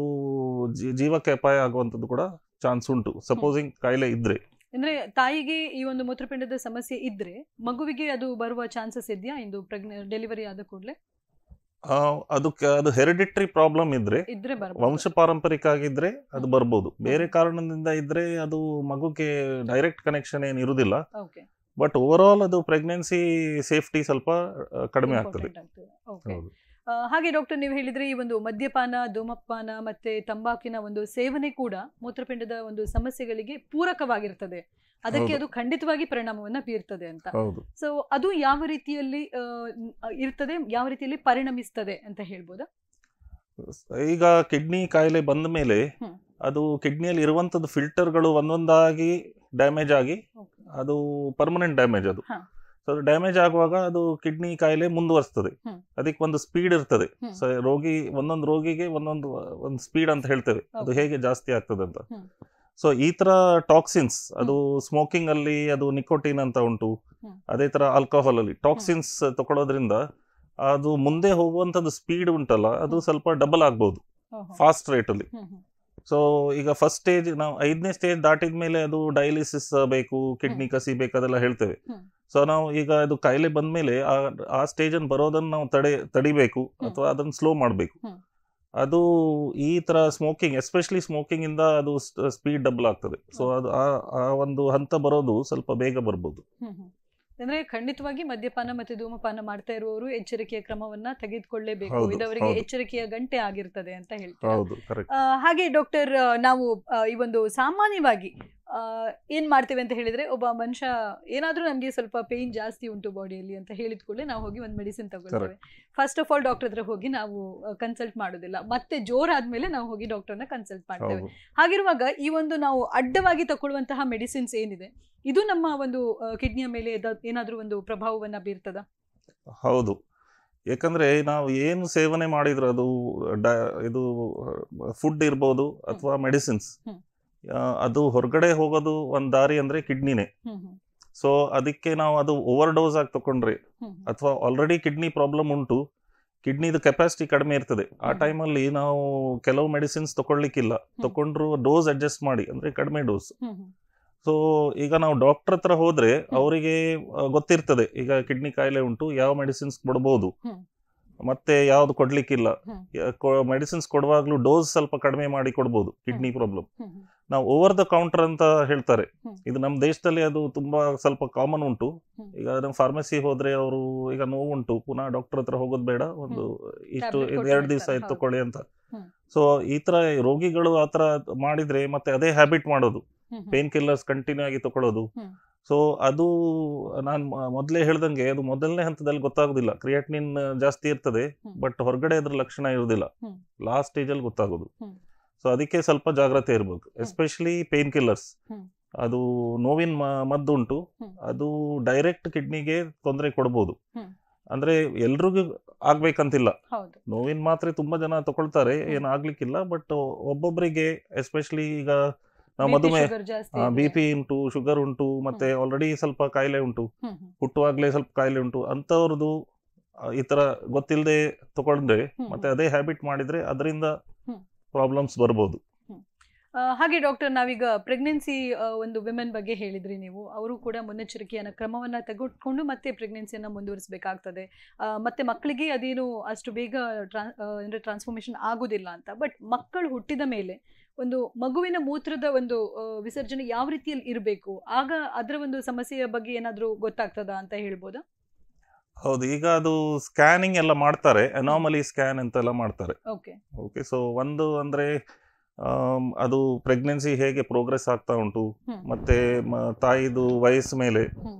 ಜೀವಕ್ಕೆ ಅಪಾಯ ಆಗುವಂಥದ್ದು ಕೂಡ ಚಾನ್ಸ್ ಉಂಟು ಸಪೋಸಿಂಗ್ ಕಾಯಿಲೆ ಇದ್ರೆ. ಅಂದ್ರೆ ತಾಯಿಗೆ ಈ ಒಂದು ಮೂತ್ರಪಿಂಡದ ಸಮಸ್ಯೆ ಇದ್ರೆ ಮಗುವಿಗೆ ಅದು ಬರುವ ಚಾನ್ಸಸ್ ಇದೆಯಾ ಇಂದು ಡೆಲಿವರಿ ಆದ ಕೂಡಲೇ? ಅದು ಹೆರಿಡಿಟ್ರಿ ಪ್ರಾಬ್ಲಮ್ ಇದ್ರೆ ವಂಶ ಪಾರಂಪರಿಕ ಆಗಿದ್ರೆ ಅದು ಬರ್ಬೋದು. ಬೇರೆ ಕಾರಣದಿಂದ ಇದ್ರೆ ಅದು ಮಗುಗೆ ಡೈರೆಕ್ಟ್ ಕನೆಕ್ಷನ್ ಏನು ಇರುವುದಿಲ್ಲ. ಬಟ್ ಓವರ್ ಆಲ್ ಅದು ಪ್ರೆಗ್ನೆನ್ಸಿ ಸೇಫ್ಟಿ ಸ್ವಲ್ಪ ಕಡಿಮೆ ಆಗ್ತದೆ. ಹಾಗೆ ಡಾಕ್ಟರ್, ನೀವು ಹೇಳಿದ್ರೆ ಈ ಒಂದು ಮದ್ಯಪಾನ, ಧೂಮಪಾನ ಮತ್ತೆ ತಂಬಾಕಿನ ಒಂದು ಸೇವನೆ ಕೂಡ ಮೂತ್ರಪಿಂಡದ ಒಂದು ಸಮಸ್ಯೆಗಳಿಗೆ ಪೂರಕವಾಗಿರ್ತದೆ, ಅದಕ್ಕೆ ಅದು ಖಂಡಿತವಾಗಿ ಪರಿಣಾಮವನ್ನ ಬೀರ್ತದೆ ಅಂತ. ಸೊ ಅದು ಯಾವ ರೀತಿಯಲ್ಲಿ ಇರ್ತದೆ, ಯಾವ ರೀತಿಯಲ್ಲಿ ಪರಿಣಮಿಸ್ತದೆ ಅಂತ ಹೇಳ್ಬೋದಾ? ಈಗ ಕಿಡ್ನಿ ಕಾಯಿಲೆ ಬಂದ ಮೇಲೆ ಅದು ಕಿಡ್ನಿಯಲ್ಲಿ ಇರುವಂತದ್ದು ಫಿಲ್ಟರ್ಗಳು ಒಂದೊಂದಾಗಿ ಡ್ಯಾಮೇಜ್ ಆಗಿ ಅದು ಪರ್ಮನೆಂಟ್ ಡ್ಯಾಮೇಜ್. ಅದು ಸೊ ಡ್ಯಾಮೇಜ್ ಆಗುವಾಗ ಅದು ಕಿಡ್ನಿ ಕಾಯಿಲೆ ಮುಂದುವರಿಸ್ತದೆ. ಅದಕ್ಕೆ ಒಂದು ಸ್ಪೀಡ್ ಇರ್ತದೆ. ಸೊ ಒಂದೊಂದು ರೋಗಿಗೆ ಒಂದು ಸ್ಪೀಡ್ ಅಂತ ಹೇಳ್ತೇವೆ, ಅದು ಹೇಗೆ ಜಾಸ್ತಿ ಆಗ್ತದೆ ಅಂತ. ಸೊ ಈ ತರ ಟಾಕ್ಸಿನ್ಸ್, ಅದು ಸ್ಮೋಕಿಂಗ್ ಅಲ್ಲಿ ಅದು ನಿಕೋಟಿನ್ ಅಂತ ಉಂಟು, ಅದೇ ತರ ಆಲ್ಕೋಹಾಲ್ ಅಲ್ಲಿ ಟಾಕ್ಸಿನ್ಸ್ ತಗೊಳ್ಳೋದ್ರಿಂದ ಅದು ಮುಂದೆ ಹೋಗುವಂತದ್ದು ಸ್ಪೀಡ್ ಉಂಟಲ್ಲ, ಅದು ಸ್ವಲ್ಪ ಡಬಲ್ ಆಗ್ಬಹುದು ಫಾಸ್ಟ್ ರೇಟ್ ಅಲ್ಲಿ. ಸೊ ಈಗ ಫಸ್ಟ್ ಸ್ಟೇಜ್, ನಾವು 5ನೇ ಸ್ಟೇಜ್ ದಾಟಿದ ಮೇಲೆ ಅದು ಡಯಾಲಿಸಿಸ್ ಬೇಕು, ಕಿಡ್ನಿ ಕಸಿ ಬೇಕಾದೆಲ್ಲ ಹೇಳ್ತೇವೆ. ಸೊ ನಾವು ಈಗ ಅದು ಕಾಯಿಲೆ ಬಂದ್ಮೇಲೆ ಆ ಸ್ಟೇಜ್ ಅನ್ನು ಬರೋದನ್ನ ನಾವು ತಡಿಬೇಕು ಅಥವಾ ಅದನ್ನ ಸ್ಲೋ ಮಾಡಬೇಕು. ಅದು ಈ ತರ ಸ್ಮೋಕಿಂಗ್, ಎಸ್ಪೆಷಲಿ ಸ್ಮೋಕಿಂಗ್ ಇಂದ ಅದು ಸ್ಪೀಡ್ ಡಬಲ್ ಆಗ್ತದೆ. ಸೊ ಅದು ಆ ಒಂದು ಹಂತ ಬರೋದು ಸ್ವಲ್ಪ ಬೇಗ ಬರ್ಬೋದು. ಅಂದ್ರೆ ಖಂಡಿತವಾಗಿ ಮದ್ಯಪಾನ ಮತ್ತೆ ಧೂಮಪಾನ ಮಾಡ್ತಾ ಇರುವವರು ಎಚ್ಚರಿಕೆಯ ಕ್ರಮವನ್ನ ತೆಗೆದುಕೊಳ್ಳೇಬೇಕು. ಇದವರಿಗೆ ಎಚ್ಚರಿಕೆಯ ಗಂಟೆ ಆಗಿರ್ತದೆ ಅಂತ ಹೇಳ್ತಾರೆ. ಹಾಗೆ ಡಾಕ್ಟರ್, ನಾವು ಈ ಒಂದು ಸಾಮಾನ್ಯವಾಗಿ ಏನ್ ಮಾಡ್ತೇವೆ ಅಂತ ಹೇಳಿದ್ರೆ, ಒಬ್ಬ ಮನುಷ್ಯ ಏನಾದ್ರೂ ನಮ್ಗೆ ಸ್ವಲ್ಪ ಪೇನ್ ಜಾಸ್ತಿ ಉಂಟು ಬಾಡಿಯಲ್ಲಿ ಅಂತ ಹೇಳಿದ ಕೂಡಲೇ ನಾವು ಹೋಗಿ ಒಂದು ಮೆಡಿಸಿನ್ ತಗೊಳ್ತೇವೆ. ಫಸ್ಟ್ ಆಫ್ ಆಲ್ ಡಾಕ್ಟರ್ ಹತ್ರ ಹೋಗಿ ನಾವು ಕನ್ಸಲ್ಟ್ ಮಾಡೋದಿಲ್ಲ, ಮತ್ತೆ ಜೋರಾದ್ಮೇಲೆ ನಾವು ಹೋಗಿ ಡಾಕ್ಟರ್ನ ಕನ್ಸಲ್ಟ್ ಮಾಡ್ತೇವೆ. ಹಾಗಿರುವಾಗ ಈ ಒಂದು ನಾವು ಅಡ್ಡವಾಗಿ ತಗೊಳ್ಳುವಂತಹ ಮೆಡಿಸಿನ್ಸ್ ಏನಿದೆ, ಇದು ನಮ್ಮ ಒಂದು ಕಿಡ್ನಿಯ ಮೇಲೆ ಏನಾದ್ರೂ ಒಂದು ಪ್ರಭಾವವನ್ನ ಬೀರ್ತದ? ಹೌದು, ಯಾಕಂದ್ರೆ ನಾವು ಏನು ಸೇವನೆ ಮಾಡಿದ್ರು ಅದು ಇದು ಫುಡ್ ಇರ್ಬೋದು ಅಥವಾ ಮೆಡಿಸಿನ್ಸ್, ಅದು ಹೊರಗಡೆ ಹೋಗೋದು ಒಂದ್ ದಾರಿ ಅಂದ್ರೆ ಕಿಡ್ನಿನೇ. ಸೊ ಅದಕ್ಕೆ ನಾವು ಅದು ಓವರ್ ಡೋಸ್ ಆಗಿ ತಕೊಂಡ್ರೆ ಅಥವಾ ಆಲ್ರೆಡಿ ಕಿಡ್ನಿ ಪ್ರಾಬ್ಲಮ್ ಉಂಟು, ಕಿಡ್ನಿದು ಕೆಪಾಸಿಟಿ ಕಡಿಮೆ ಇರ್ತದೆ, ಆ ಟೈಮಲ್ಲಿ ನಾವು ಕೆಲವು ಮೆಡಿಸಿನ್ಸ್ ತಗೊಳ್ಲಿಕ್ಕಿಲ್ಲ. ತಕೊಂಡ್ರು ಡೋಸ್ ಅಡ್ಜಸ್ಟ್ ಮಾಡಿ, ಅಂದ್ರೆ ಕಡಿಮೆ ಡೋಸ್. ಸೊ ಈಗ ನಾವು ಡಾಕ್ಟರ್ ಹತ್ರ ಹೋದ್ರೆ ಅವರಿಗೆ ಗೊತ್ತಿರ್ತದೆ ಈಗ ಕಿಡ್ನಿ ಕಾಯಿಲೆ ಉಂಟು, ಯಾವ ಮೆಡಿಸಿನ್ಸ್ ಕೊಡ್ಬೋದು ಮತ್ತೆ ಯಾವ್ದು ಕೊಡ್ಲಿಕ್ಕಿಲ್ಲ. ಮೆಡಿಸಿನ್ಸ್ ಕೊಡುವಾಗ್ಲೂ ಡೋಸ್ ಸ್ವಲ್ಪ ಕಡಿಮೆ ಮಾಡಿ ಕೊಡ್ಬೋದು ಕಿಡ್ನಿ ಪ್ರಾಬ್ಲಮ್. ನಾವು ಓವರ್ ದ ಕೌಂಟರ್ ಅಂತ ಹೇಳ್ತಾರೆ, ಇದು ನಮ್ಮ ದೇಶದಲ್ಲಿ ಅದು ತುಂಬಾ ಸ್ವಲ್ಪ ಕಾಮನ್ ಉಂಟು. ಈಗ ನಮ್ಮ ಫಾರ್ಮಸಿ ಹೋದ್ರೆ ಅವರು ಈಗ ನೋವುಂಟು, ಪುನಃ ಡಾಕ್ಟರ್ ಹತ್ರ ಹೋಗೋದು ಬೇಡ, ಒಂದು ಇಷ್ಟು 2 ದಿವಸ ಆಯ್ತು ತಕೊಳ್ಳಿ ಅಂತ. ಸೊ ಈ ತರ ರೋಗಿಗಳು ಆತರ ಮಾಡಿದ್ರೆ ಮತ್ತೆ ಅದೇ ಹ್ಯಾಬಿಟ್ ಮಾಡೋದು, ಪೇನ್ ಕಿಲ್ಲರ್ಸ್ ಕಂಟಿನ್ಯೂ ಆಗಿ ತಗೊಳ್ಳೋದು. ಸೊ ಅದು ನಾನು ಮೊದಲೇ ಹೇಳ್ದಂಗೆ ಅದು ಮೊದಲನೇ ಹಂತದಲ್ಲಿ ಗೊತ್ತಾಗೋದಿಲ್ಲ, ಕ್ರಿಯಾಟಿನಿನ್ ಜಾಸ್ತಿ ಇರ್ತದೆ ಬಟ್ ಹೊರಗಡೆ ಅದ್ರ ಲಕ್ಷಣ ಇರುವುದಿಲ್ಲ, ಲಾಸ್ಟ್ ಸ್ಟೇಜ್ ಅಲ್ಲಿ ಗೊತ್ತಾಗೋದು. ಸೊ ಅದಕ್ಕೆ ಸ್ವಲ್ಪ ಜಾಗ್ರತೆ ಇರ್ಬೇಕು, ಎಸ್ಪೆಷಲಿ ಪೇನ್ ಕಿಲ್ಲರ್ಸ್. ಅದು ನೋವಿನ ಮದ್ದು ಉಂಟು, ಅದು ಡೈರೆಕ್ಟ್ ಕಿಡ್ನಿಗೆ ತೊಂದರೆ ಕೊಡ್ಬೋದು. ಅಂದ್ರೆ ಎಲ್ರಿಗೂ ಆಗ್ಬೇಕಂತಿಲ್ಲ, ನೋವಿನ ಮಾತ್ರೆ ತುಂಬಾ ಜನ ತಗೊಳ್ತಾರೆ, ಏನು ಆಗ್ಲಿಕ್ಕಿಲ್ಲ. ಬಟ್ ಒಬ್ಬೊಬ್ಬರಿಗೆ, ಎಸ್ಪೆಷಲಿ ಈಗ ನಾವು ಮಧುಮೇಹ, BP ಉಂಟು, ಶುಗರ್ ಉಂಟು, ಮತ್ತೆ ಆಲ್ರೆಡಿ ಸ್ವಲ್ಪ ಕಾಯಿಲೆ ಉಂಟು, ಹುಟ್ಟುವಾಗ್ಲೇ ಸ್ವಲ್ಪ ಕಾಯಿಲೆ ಉಂಟು, ಅಂತವ್ರದ್ದು ಈ ತರ ಗೊತ್ತಿಲ್ಲದೆ ತಗೊಂಡ್ರೆ ಮತ್ತೆ ಅದೇ ಹ್ಯಾಬಿಟ್ ಮಾಡಿದ್ರೆ ಅದರಿಂದ ಪ್ರಾಬ್ಲಮ್ಸ್ ಬರ್ಬೋದು. ಹಾಗೆ ಡಾಕ್ಟರ್, ನಾವೀಗ ಪ್ರೆಗ್ನೆನ್ಸಿ ಒಂದು ವಿಮೆನ್ ಬಗ್ಗೆ ಹೇಳಿದ್ರಿ ನೀವು, ಅವರು ಕೂಡ ಮುನ್ನೆಚ್ಚರಿಕೆಯ ಕ್ರಮವನ್ನ ತೆಗೆದುಕೊಂಡು ಮತ್ತೆ ಪ್ರೆಗ್ನೆನ್ಸಿಯನ್ನ ಮುಂದುವರಿಸಬೇಕಾಗ್ತದೆ. ಮತ್ತೆ ಮಕ್ಕಳಿಗೆ ಅದೇನು ಅಷ್ಟು ಬೇಗ ಟ್ರಾನ್ಸ್ಫಾರ್ಮೇಶನ್ ಆಗುದಿಲ್ಲ ಅಂತ. ಬಟ್ ಮಕ್ಕಳು ಹುಟ್ಟಿದ ಮೇಲೆ ಒಂದು ಮಗುವಿನ ಮೂತ್ರದ ಒಂದು ವಿಸರ್ಜನೆ ಯಾವ ರೀತಿಯಲ್ಲಿ ಇರಬೇಕು, ಆಗ ಅದರ ಒಂದು ಸಮಸ್ಯೆಯ ಬಗ್ಗೆ ಏನಾದ್ರೂ ಗೊತ್ತಾಗ್ತದಾ ಅಂತ ಹೇಳ್ಬೋದಾ? ಹೌದು, ಈಗ ಅದು ಸ್ಕ್ಯಾನಿಂಗ್ ಎಲ್ಲ ಮಾಡ್ತಾರೆ, ಅನಾಮಲಿ ಸ್ಕ್ಯಾನ್ ಅಂತೆಲ್ಲ ಮಾಡ್ತಾರೆ. ಓಕೆ ಓಕೆ, ಸೊ ಒಂದು ಅಂದರೆ ಅದು ಪ್ರೆಗ್ನೆನ್ಸಿ ಹೇಗೆ ಪ್ರೋಗ್ರೆಸ್ ಆಗ್ತಾ ಉಂಟು, ಮತ್ತೆ ತಾಯಿದು ವಯಸ್ಸು ಮೇಲೆ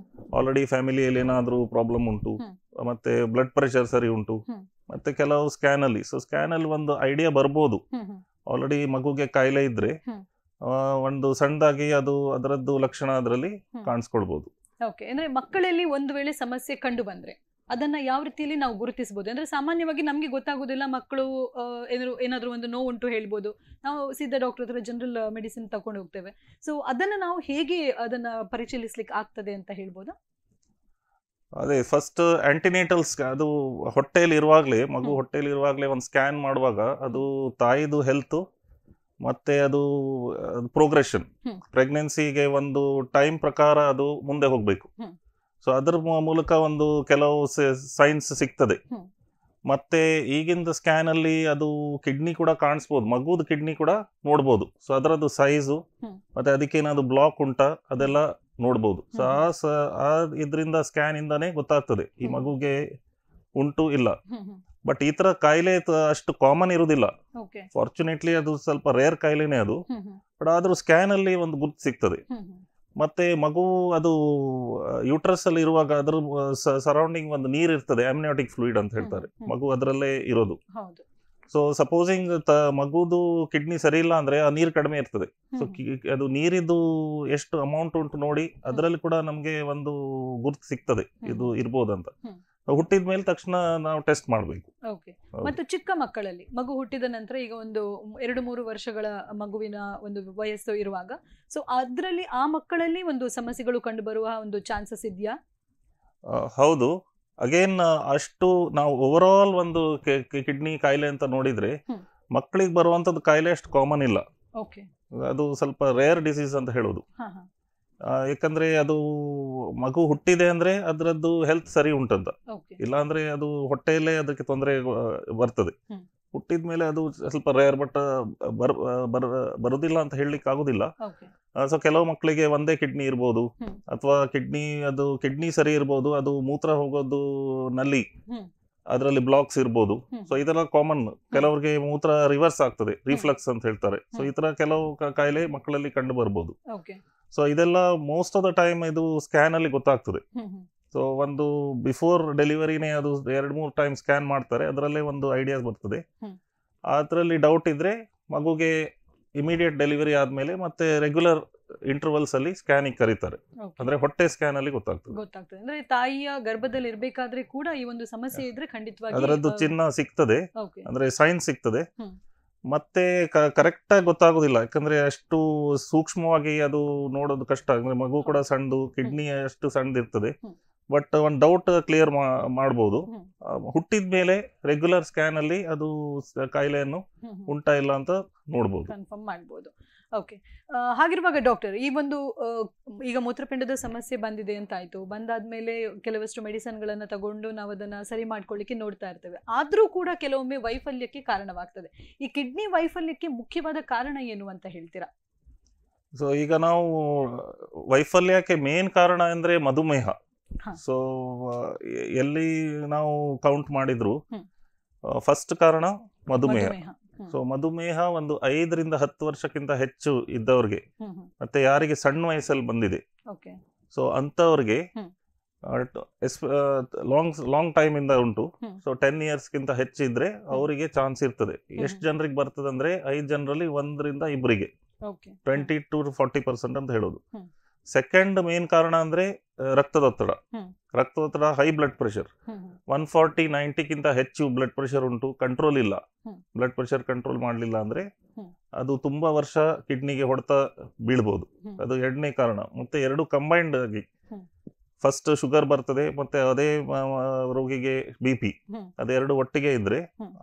ಆಲ್ರೆಡಿ ಫ್ಯಾಮಿಲಿಯಲ್ಲಿ ಏನಾದರೂ ಪ್ರಾಬ್ಲಮ್ ಉಂಟು, ಮತ್ತೆ ಬ್ಲಡ್ ಪ್ರೆಷರ್ ಸರಿ ಉಂಟು, ಮತ್ತೆ ಕೆಲವು ಸ್ಕ್ಯಾನಲ್ಲಿ. ಸೊ ಸ್ಕ್ಯಾನಲ್ಲಿ ಒಂದು ಐಡಿಯಾ ಬರ್ಬೋದು, ಆಲ್ರೆಡಿ ಮಗುಗೆ ಕಾಯಿಲೆ ಇದ್ರೆ ಒಂದು ಸಣ್ಣದಾಗಿ ಅದು ಅದರದ್ದು ಲಕ್ಷಣ ಅದರಲ್ಲಿ ಕಾಣಿಸ್ಕೊಳ್ಬೋದು. ಓಕೆ, ಅಂದ್ರೆ ಮಕ್ಕಳಲ್ಲಿ ಒಂದು ವೇಳೆ ಸಮಸ್ಯೆ ಕಂಡು ಬಂದ್ರೆ ಅದನ್ನ ಯಾವ ರೀತಿಯಲ್ಲಿ ನಾವು ಗುರುತಿಸಬಹುದು? ಅಂದ್ರೆ ಸಾಮಾನ್ಯವಾಗಿ ನಮ್ಗೆ ಗೊತ್ತಾಗೋದಿಲ್ಲ, ಮಕ್ಕಳು ಏನಾದ್ರು ಒಂದು ನೋವು ಉಂಟು ಹೇಳ್ಬೋದು, ನಾವು ಸೀದಾ ಡಾಕ್ಟರ್ ಹತ್ರ ಜನರಲ್ ಮೆಡಿಸಿನ್ ತಗೊಂಡು ಹೋಗ್ತೇವೆ. ಸೊ ಅದನ್ನ ನಾವು ಹೇಗೆ ಅದನ್ನ ಪರಿಶೀಲಿಸ್ಲಿಕ್ಕೆ ಆಗ್ತದೆ ಅಂತ ಹೇಳ್ಬೋದಾ? ಅದೇ ಫಸ್ಟ್ ಆಂಟಿನೇಟಲ್ಸ್, ಅದು ಹೊಟ್ಟೆಯಲ್ಲಿ ಇರುವಾಗಲೇ, ಮಗು ಹೊಟ್ಟೆಯಲ್ಲಿ ಇರುವಾಗಲೇ ಒಂದು ಸ್ಕ್ಯಾನ್ ಮಾಡುವಾಗ ಅದು ತಾಯಿದು ಹೆಲ್ತ್ ಮತ್ತೆ ಅದು ಪ್ರೋಗ್ರೆಷನ್, ಪ್ರೆಗ್ನೆನ್ಸಿಗೆ ಒಂದು ಟೈಮ್ ಪ್ರಕಾರ ಅದು ಮುಂದೆ ಹೋಗಬೇಕು. ಸೊ ಅದರ ಮೂಲಕ ಒಂದು ಕೆಲವು ಸೈನ್ಸ್ ಸಿಗ್ತದೆ. ಮತ್ತೆ ಈಗಿಂದ ಸ್ಕ್ಯಾನ್ ಅಲ್ಲಿ ಅದು ಕಿಡ್ನಿ ಕೂಡ ಕಾಣಿಸ್ಬೋದು, ಮಗುದು ಕಿಡ್ನಿ ಕೂಡ ನೋಡ್ಬೋದು. ಸೊ ಅದರದ್ದು ಸೈಜು ಮತ್ತೆ ಅದಕ್ಕೇನಾದ್ರು ಬ್ಲಾಕ್ ಉಂಟಾ ಅದೆಲ್ಲ ನೋಡ್ಬೋದು. ಸೊ ಆ ಇದರಿಂದ ಸ್ಕ್ಯಾನ್ ಇಂದಾನೇ ಗೊತ್ತಾಗ್ತದೆ ಈ ಮಗುಗೆ ಉಂಟು ಇಲ್ಲ. ಬಟ್ ಈ ತರ ಕಾಯಿಲೆ ಅಷ್ಟು ಕಾಮನ್ ಇರುವುದಿಲ್ಲ, ಫಾರ್ಚುನೇಟ್ಲಿ ಅದು ಸ್ವಲ್ಪ ರೇರ್ ಕಾಯಿಲೆನೇ ಅದು. ಬಟ್ ಆದ್ರೂ ಸ್ಕ್ಯಾನ್ ಅಲ್ಲಿ ಒಂದು ಗುರ್ತು ಸಿಗ್ತದೆ. ಮತ್ತೆ ಮಗು ಅದು ಯೂಟ್ರಸ್ ಅಲ್ಲಿ ಇರುವಾಗ ಅದ್ರ ಸರೌಂಡಿಂಗ್ ಒಂದು ನೀರು ಇರ್ತದೆ, ಅಮ್ನಿಯೋಟಿಕ್ ಫ್ಲೂಯಿಡ್ ಅಂತ ಹೇಳ್ತಾರೆ, ಮಗು ಅದರಲ್ಲೇ ಇರೋದು. ಸೊ ಸಪೋಸಿಂಗ್ ಮಗುದು ಕಿಡ್ನಿ ಸರಿ ಇಲ್ಲ ಅಂದ್ರೆ ಆ ನೀರು ಕಡಿಮೆ ಇರ್ತದೆ. ಸೊ ಅದು ನೀರಿದ್ದು ಎಷ್ಟು ಅಮೌಂಟ್ ಉಂಟು ನೋಡಿ ಅದರಲ್ಲಿ ಕೂಡ ನಮ್ಗೆ ಒಂದು ಗುರ್ತು ಸಿಗ್ತದೆ ಇದು ಇರ್ಬೋದಂತ. ಹುಟ್ಟಿದ ಮೇಲೆ ತಕ್ಷಣ ನಾವು ಟೆಸ್ಟ್ ಮಾಡಬೇಕು. ಮತ್ತು ಚಿಕ್ಕ ಮಕ್ಕಳಲ್ಲಿ ಮಗು ಹುಟ್ಟಿದ ನಂತರ ಈಗ ಒಂದು 2-3 ವರ್ಷಗಳ ಮಗುವಿನ ಒಂದು ವಯಸ್ಸು ಇರುವಾಗ, ಸೊ ಅದರಲ್ಲಿ ಆ ಮಕ್ಕಳಲ್ಲಿ ಒಂದು ಸಮಸ್ಯೆಗಳು ಕಂಡು ಬರುವ ಒಂದು ಚಾನ್ಸಸ್ ಇದೆಯಾ? ಹೌದು, ಅಗೇನ್ ಅಷ್ಟು ನಾವು ಓವರ್ ಆಲ್ ಒಂದು ಕಿಡ್ನಿ ಕಾಯಿಲೆ ಅಂತ ನೋಡಿದ್ರೆ ಮಕ್ಕಳಿಗೆ ಬರುವಂತದ್ದು ಕಾಯಿಲೆ ಅಷ್ಟು ಕಾಮನ್ ಇಲ್ಲ. ಅದು ಸ್ವಲ್ಪ ರೇರ್ ಡಿಸೀಸ್ ಅಂತ ಹೇಳೋದು. ಯಾಕಂದ್ರೆ ಅದು ಮಗು ಹುಟ್ಟಿದೆ ಅಂದ್ರೆ ಅದರದ್ದು ಹೆಲ್ತ್ ಸರಿ ಉಂಟಂತ, ಇಲ್ಲ ಅಂದ್ರೆ ಅದು ಹೊಟ್ಟೆಯಲ್ಲೇ ಅದಕ್ಕೆ ತೊಂದರೆ ಬರ್ತದೆ. ಹುಟ್ಟಿದ ಮೇಲೆ ಅದು ಸ್ವಲ್ಪ ರೇರ್, ಬಟ್ ಬರುದಿಲ್ಲ ಅಂತ ಹೇಳಲಿಕ್ಕೆ ಆಗುದಿಲ್ಲ. ಸೊ ಕೆಲವು ಮಕ್ಕಳಿಗೆ ಒಂದೇ ಕಿಡ್ನಿ ಇರ್ಬೋದು, ಅಥವಾ ಕಿಡ್ನಿ ಸರಿ ಇರ್ಬೋದು, ಅದು ಮೂತ್ರ ಹೋಗೋದು ನಲ್ಲಿ ಅದರಲ್ಲಿ ಬ್ಲಾಕ್ಸ್ ಇರ್ಬೋದು. ಸೊ ಇದೆಲ್ಲ ಕಾಮನ್. ಕೆಲವರಿಗೆ ಮೂತ್ರ ರಿವರ್ಸ್ ಆಗ್ತದೆ, ರಿಫ್ಲಕ್ಸ್ ಅಂತ ಹೇಳ್ತಾರೆ. ಸೊ ಈ ತರ ಕೆಲವು ಕಾಯಿಲೆ ಮಕ್ಕಳಲ್ಲಿ ಕಂಡು ಬರ್ಬೋದು. ಸೊ ಇದೆಲ್ಲ ಮೋಸ್ಟ್ ಆಫ್ ದ ಟೈಮ್ ಇದು ಸ್ಕ್ಯಾನ್ ಅಲ್ಲಿ ಗೊತ್ತಾಗ್ತದೆ. ಸೊ ಒಂದು ಬಿಫೋರ್ ಡೆಲಿವರಿನೇ ಅದು 2-3 ಟೈಮ್ ಸ್ಕ್ಯಾನ್ ಮಾಡ್ತಾರೆ, ಅದರಲ್ಲೇ ಒಂದು ಐಡಿಯಾ ಬರ್ತದೆ. ಅದರಲ್ಲಿ ಡೌಟ್ ಇದ್ರೆ ಮಗುಗೆ ಇಮಿಡಿಯೇಟ್ ಡೆಲಿವರಿ ಆದ್ಮೇಲೆ ಮತ್ತೆ ರೆಗ್ಯುಲರ್ ಇಂಟರ್ವಲ್ಸ್ ಅಲ್ಲಿ ಸ್ಕ್ಯಾನಿಂಗ್ ಕರೀತಾರೆ, ಅಂದ್ರೆ ಹೊಟ್ಟೆ ಸ್ಕ್ಯಾನ್ ಅಲ್ಲಿ ಗೊತ್ತಾಗ್ತದೆ. ಅಂದ್ರೆ ತಾಯಿಯ ಗರ್ಭದಲ್ಲಿ ಇರಬೇಕಾದ್ರೆ ಕೂಡ ಈ ಒಂದು ಸಮಸ್ಯೆ ಇದ್ರೆ ಖಂಡಿತವಾಗಿ ಅದರದ್ದು ಚಿಹ್ನ ಸಿಗ್ತದೆ, ಅಂದ್ರೆ ಸೈನ್ ಸಿಗ್ತದೆ. ಮತ್ತೆ ಕರೆಕ್ಟ್ ಆಗಿ ಗೊತ್ತಾಗೋದಿಲ್ಲ, ಯಾಕಂದ್ರೆ ಅಷ್ಟು ಸೂಕ್ಷ್ಮವಾಗಿ ಅದು ನೋಡೋದು ಕಷ್ಟ. ಅಂದ್ರೆ ಮಗು ಕೂಡ ಸಣ್ಣದು, ಕಿಡ್ನಿ ಅಷ್ಟು ಸಣ್ಣದಿರ್ತದೆ. ಬಟ್ ಒಂದು ಡೌಟ್ ಕ್ಲಿಯರ್ ಮಾಡಬಹುದು. ಹುಟ್ಟಿದ ಮೇಲೆ ರೆಗ್ಯುಲರ್ ಸ್ಕ್ಯಾನ್ ಅಲ್ಲಿ ಅದು ಕಾಯಿಲೆಯನ್ನು ಉಂಟಾ ಇಲ್ಲ ಅಂತ ನೋಡಬಹುದು, ಕನ್ಫರ್ಮ್ ಮಾಡಬಹುದು. ಓಕೆ, ಹಾಗಿರುವಾಗ ಡಾಕ್ಟರ್, ಈ ಒಂದು ಈಗ ಮೂತ್ರಪಿಂಡದ ಸಮಸ್ಯೆ ಬಂದಿದೆ ಅಂತ ಆಯ್ತು, ಬಂದಾದ್ಮೇಲೆ ಕೆಲವಷ್ಟು ಮೆಡಿಸಿನ್ಗಳನ್ನು ತಗೊಂಡು ನಾವು ಅದನ್ನ ಸರಿ ಮಾಡ್ಕೊಳ್ಳಿಕ್ಕೆ ನೋಡ್ತಾ ಇರ್ತೇವೆ. ಆದ್ರೂ ಕೂಡ ಕೆಲವೊಮ್ಮೆ ವೈಫಲ್ಯಕ್ಕೆ ಕಾರಣವಾಗ್ತದೆ. ಈ ಕಿಡ್ನಿ ವೈಫಲ್ಯಕ್ಕೆ ಮುಖ್ಯವಾದ ಕಾರಣ ಏನು ಅಂತ ಹೇಳ್ತೀರಾ? ಸೊ ಈಗ ನಾವು ವೈಫಲ್ಯಕ್ಕೆ ಮೇನ್ ಕಾರಣ ಅಂದ್ರೆ ಮಧುಮೇಹ. ಸೊ ಎಲ್ಲಿ ನಾವು ಕೌಂಟ್ ಮಾಡಿದ್ರು ಫಸ್ಟ್ ಕಾರಣ ಮಧುಮೇಹ. ಸೊ ಮಧುಮೇಹ ಒಂದು 5-10 ವರ್ಷಕ್ಕಿಂತ ಹೆಚ್ಚು ಇದ್ದವ್ರಿಗೆ, ಮತ್ತೆ ಯಾರಿಗೆ ಸಣ್ಣ ವಯಸ್ಸಲ್ಲಿ ಬಂದಿದೆ, ಸೊ ಅಂತವ್ರಿಗೆ ಲಾಂಗ್ ಟೈಮ್ ಇಂದ ಉಂಟು. ಸೊ 10 ಇಯರ್ಸ್ಗಿಂತ ಹೆಚ್ಚಿದ್ರೆ ಅವರಿಗೆ ಚಾನ್ಸ್ ಇರ್ತದೆ. ಎಷ್ಟು ಜನರಿಗೆ ಬರ್ತದೆ ಅಂದ್ರೆ 5 ಜನರಲ್ಲಿ 1-2 20-40% ಅಂತ ಹೇಳೋದು. ಸೆಕೆಂಡ್ ಮೇನ್ ಕಾರಣ ಅಂದ್ರೆ ರಕ್ತದೊತ್ತಡ. ಹೈ ಬ್ಲಡ್ ಪ್ರೆಷರ್ 140/90ಗಿಂತ ಹೆಚ್ಚು ಬ್ಲಡ್ ಪ್ರೆಷರ್ ಉಂಟು, ಕಂಟ್ರೋಲ್ ಇಲ್ಲ. ಬ್ಲಡ್ ಪ್ರೆಷರ್ ಕಂಟ್ರೋಲ್ ಮಾಡಲಿಲ್ಲ ಅಂದ್ರೆ ಅದು ತುಂಬಾ ವರ್ಷ ಕಿಡ್ನಿಗೆ ಹೊಡೆತ ಬೀಳ್ಬೋದು. ಅದು ಎರಡನೇ ಕಾರಣ. ಮತ್ತೆ ಎರಡು ಕಂಬೈನ್ಡ್ ಆಗಿ, ಫಸ್ಟ್ ಶುಗರ್ ಬರ್ತದೆ, ಮತ್ತೆ ಅದೇ ರೋಗಿಗೆ BP, ಅದೆರಡು ಒಟ್ಟಿಗೆ ಇದ್ರೆ